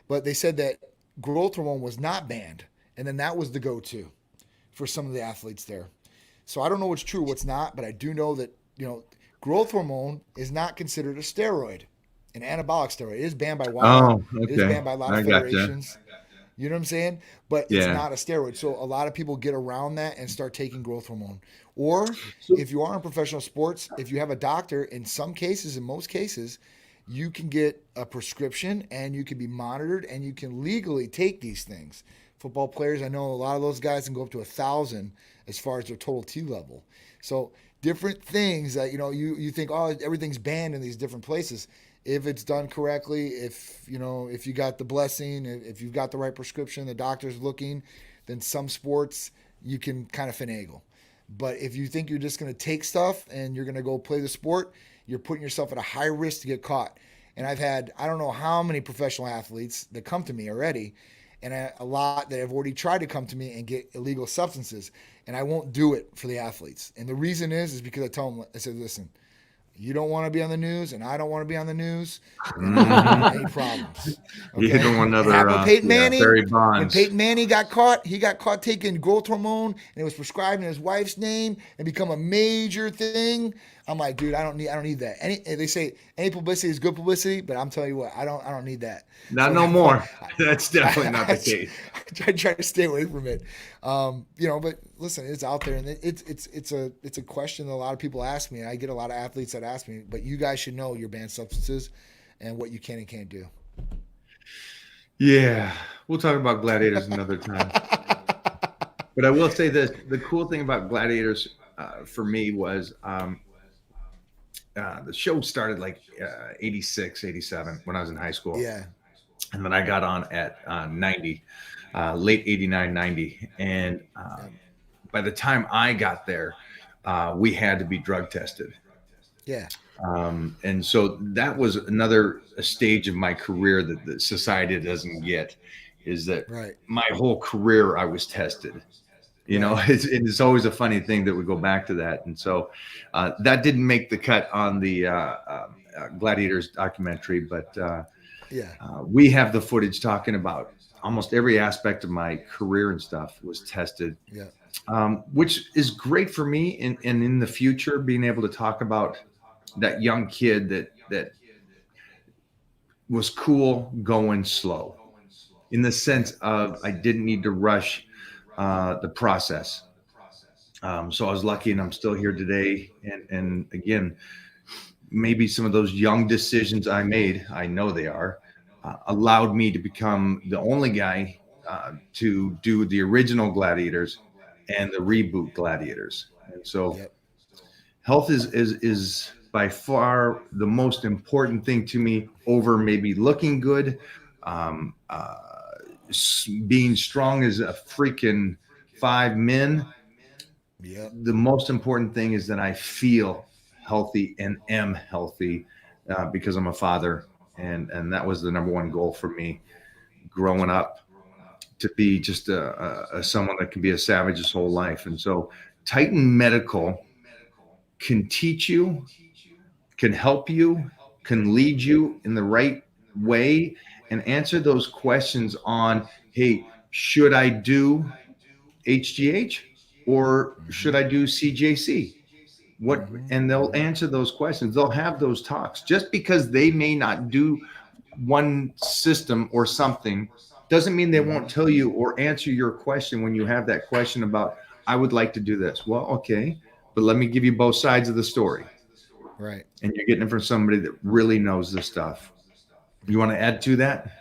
but they said that growth hormone was not banned, and then that was the go-to for some of the athletes there. So I don't know what's true, what's not, but I do know that, growth hormone is not considered a steroid, an anabolic steroid. It is banned by WADA. Oh, okay. It is banned by a lot of I gotcha. federations. You know what I'm saying? But it's Yeah. not a steroid. So a lot of people get around that and start taking growth hormone. Or if you are in professional sports, if you have a doctor, in some cases, in most cases, you can get a prescription and you can be monitored and you can legally take these things. Football players, I know a lot of those guys can go up to 1,000 as far as their total T level. So different things that, you think, oh, everything's banned in these different places. If it's done correctly, if you got the blessing, if you've got the right prescription, the doctor's looking, then some sports you can kind of finagle. But if you think you're just going to take stuff and you're going to go play the sport, you're putting yourself at a high risk to get caught. And I've had, I don't know how many professional athletes that come to me already, and a lot that have already tried to come to me and get illegal substances, and I won't do it for the athletes. And the reason is because I tell them, I said, listen, You don't want to be on the news, and I don't want to be on the news. Mhm. Any problems? You Okay. don't want It another, happened with Peyton yeah, Manning. Barry When Bonds. Peyton Manning he got caught taking growth hormone, and it was prescribed in his wife's name and become a major thing. I'm like, dude, I don't need that. They say any publicity is good publicity, but I'm telling you what, I don't need that. Not So at no that point, more. That's definitely not the case. I try to stay away from it. But listen, it's out there, and it's a question that a lot of people ask me, and I get a lot of athletes that ask me. But you guys should know your banned substances and what you can and can't do. Yeah, we'll talk about gladiators another time. But I will say this: the cool thing about gladiators for me was the show started like 86, 87 when I was in high school. Yeah, And then I got on at 90, late 89, 90. And by the time I got there, we had to be drug tested. yeah, And so that was another stage of my career that the society doesn't get, is that right. my whole career I was tested. You know, Right. it's always a funny thing that we go back to that. And so that didn't make the cut on the Gladiators documentary, but Yeah, we have the footage talking about almost every aspect of my career and stuff was tested, yeah, which is great for me. And in the future, being able to talk about that young kid that was cool going slow, in the sense of I didn't need to rush the process. So I was lucky, and I'm still here today. And again, maybe some of those young decisions I made, I know they are, allowed me to become the only guy to do the original Gladiators and the reboot Gladiators. And so yep, health is by far the most important thing to me, over maybe looking good. Um, uh, Being strong as a freaking 5 men. yep. The most important thing is that I feel healthy and am healthy because I'm a father, and that was the number one goal for me growing up, to be just a someone that can be a savage his whole life. And so Titan Medical can teach you, can help you, can lead you in the right way, and answer those questions on, hey, should I do HGH or should I do CJC? What? And they'll answer those questions. They'll have those talks. Just because they may not do one system or something doesn't mean they won't tell you or answer your question when you have that question about, I would like to do this. Well, okay, but let me give you both sides of the story. Right. And you're getting it from somebody that really knows this stuff. You want to add to that?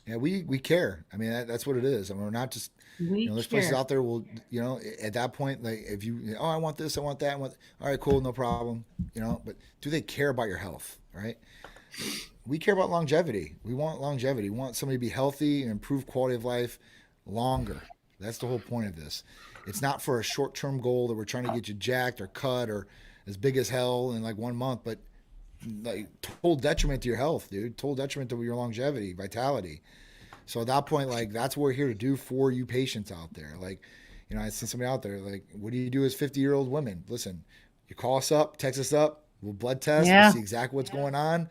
Yeah, we care. I mean, that's what it is. I mean, we're not just, We there's places care. out there will, at that point, like if oh, I want this, I want that, all right, cool, no problem, but do they care about your health, right? We care about longevity. We want longevity. We want somebody to be healthy and improve quality of life longer. That's the whole point of this. It's not for a short-term goal that we're trying to get you jacked or cut or as big as hell in like 1 month, but like total detriment to your health, dude. Total detriment to your longevity, vitality. So at that point, like that's what we're here to do for you patients out there. Like, I see somebody out there, like, what do you do as 50-year-old women? Listen, you call us up, text us up, we'll blood test, we'll Yeah. see exactly what's going on.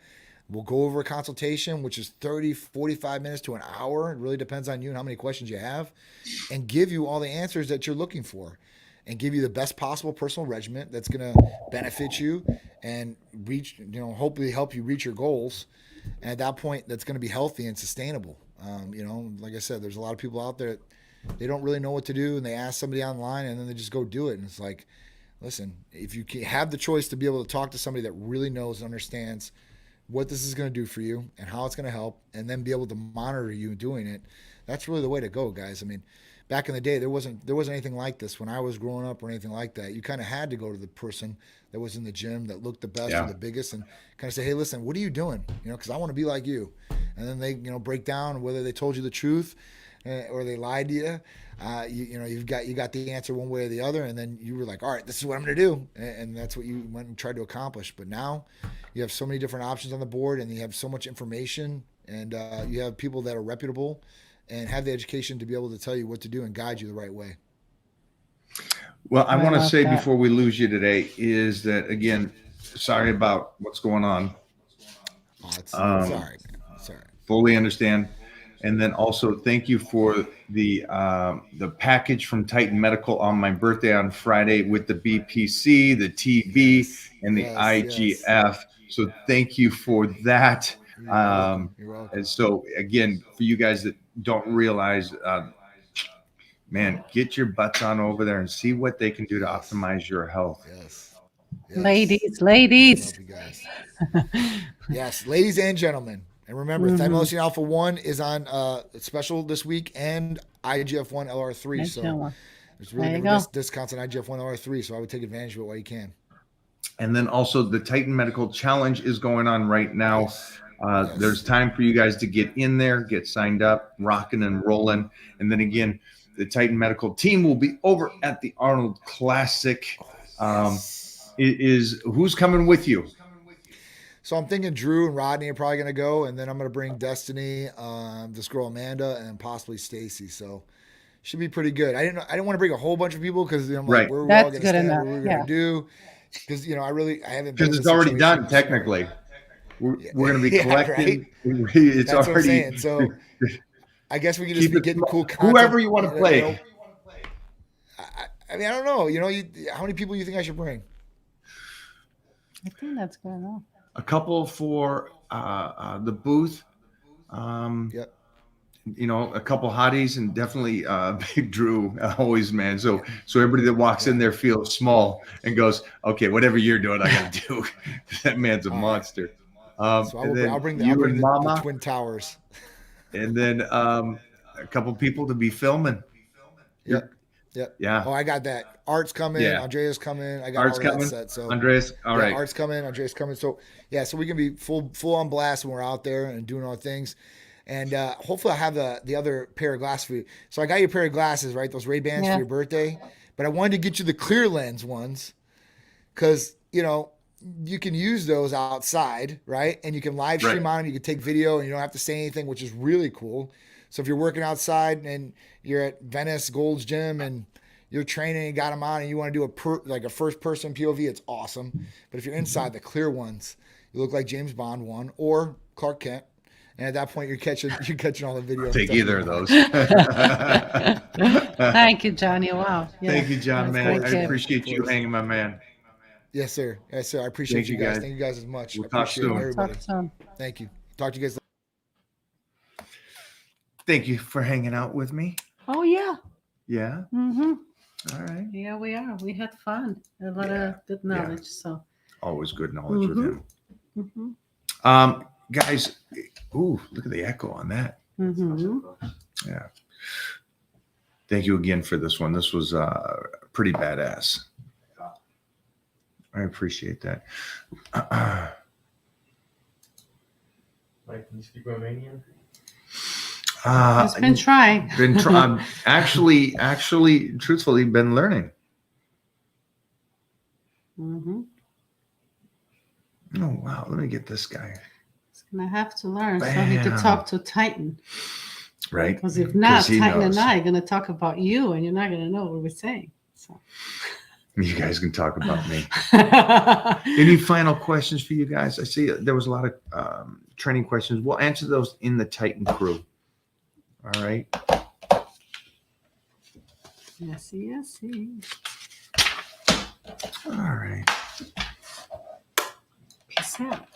We'll go over a consultation, which is 30, 45 minutes to an hour. It really depends on you and how many questions you have, and give you all the answers that you're looking for and give you the best possible personal regimen that's going to benefit you and reach, hopefully help you reach your goals. And at that point, that's going to be healthy and sustainable. Like I said, there's a lot of people out there that they don't really know what to do, and they ask somebody online and then they just go do it. And it's like, listen, if you have the choice to be able to talk to somebody that really knows and understands what this is going to do for you and how it's going to help, and then be able to monitor you doing it, that's really the way to go, guys. I mean, back in the day, there wasn't anything like this when I was growing up or anything like that. You kind of had to go to the person that was in the gym that looked the best or the biggest and kind of say, hey, listen, what are you doing? Because I want to be like you. And then they, break down whether they told you the truth or they lied to you. You got the answer one way or the other, and then you were like, all right, this is what I'm going to do, and that's what you went and tried to accomplish. But now you have so many different options on the board, and you have so much information, and you have people that are reputable and have the education to be able to tell you what to do and guide you the right way. Well, I want to love say that. before we lose you today is that, again, sorry about what's going on. Oh, it's all right, man. It's all right. Fully understand. And then also thank you for the package from Titan Medical on my birthday on Friday with the BPC, the TB, and the IGF. So thank you for that. You're welcome. You're welcome. And so again, for you guys that don't realize, man, get your butts on over there and see what they can do to optimize your health. Yes. Ladies. Help you guys. Yes, ladies and gentlemen. And remember, Thymosin Alpha 1 is on special this week, and IGF-1 LR3. So there's really good discounts on IGF-1 LR3. So I would take advantage of it while you can. And then also the Titan Medical Challenge is going on right now. Yes. There's time for you guys to get in there, get signed up, rocking and rolling. And then again, the Titan Medical team will be over at the Arnold Classic. Who's coming with you? So I'm thinking Drew and Rodney are probably going to go, and then I'm going to bring Destiny, this girl Amanda, and possibly Stacy. So should be pretty good. I didn't want to bring a whole bunch of people because I'm like, where are we all going to stand? What we're going to do? Because I haven't. Because it's already done technically. We're going to be collecting. Right? It's That's already. What I'm saying. So I guess we can just be getting cool content. Whoever you want to play. I mean, I don't know. How many people you think I should bring? I think that's good enough. A couple for the booth. Yep. A couple hotties, and definitely Big Drew always, man. So everybody that walks in there feels small and goes, okay, whatever you're doing, I gotta do. That man's a monster. So I'll bring the Twin Towers. And then a couple people to be filming. Yep. Yeah. Oh, I got that. Art's coming. Yeah. Andrea's coming. I got Art's all coming. that set. So Andreas, all right. Art's coming. Andrea's coming. So yeah, so we can be full on blast when we're out there and doing our things. And hopefully I have the other pair of glasses for you. So I got you a pair of glasses, right? Those Ray-Bans for your birthday. But I wanted to get you the clear lens ones because, you can use those outside, right? And you can live stream on them. You can take video and you don't have to say anything, which is really cool. So if you're working outside and you're at Venice Gold's Gym and you're training and got them on and you want to do a first-person POV, it's awesome. But if you're inside, the clear ones, you look like James Bond one or Clark Kent. And at that point, you're catching all the video. Take either of those. Thank you, Johnny. Wow. Yeah. Thank you, John, man. I appreciate you hanging, my man. Yes, sir. Yes, sir. I appreciate you guys. Thank you guys as much. We'll talk soon. Everybody. Thank you. Talk to you guys later. Thank you for hanging out with me. Oh, yeah. Yeah? Mm-hmm. All right. Yeah, we are. We had fun. A lot of good knowledge. So always good knowledge with him. Mm-hmm. Guys, ooh, look at the echo on that. Mm-hmm. Yeah. Thank you again for this one. This was pretty badass. I appreciate that. Mike, can you speak Romanian? Just been trying. Actually, truthfully, been learning. Mm-hmm. Oh, wow. Let me get this guy. He's going to have to learn so he can talk to Titan. Right. Because if not, Titan and I are going to talk about you and you're not going to know what we're saying. So. You guys can talk about me. Any final questions for you guys? I see there was a lot of training questions. We'll answer those in the Titan crew. All right. Yes. All right. Peace out.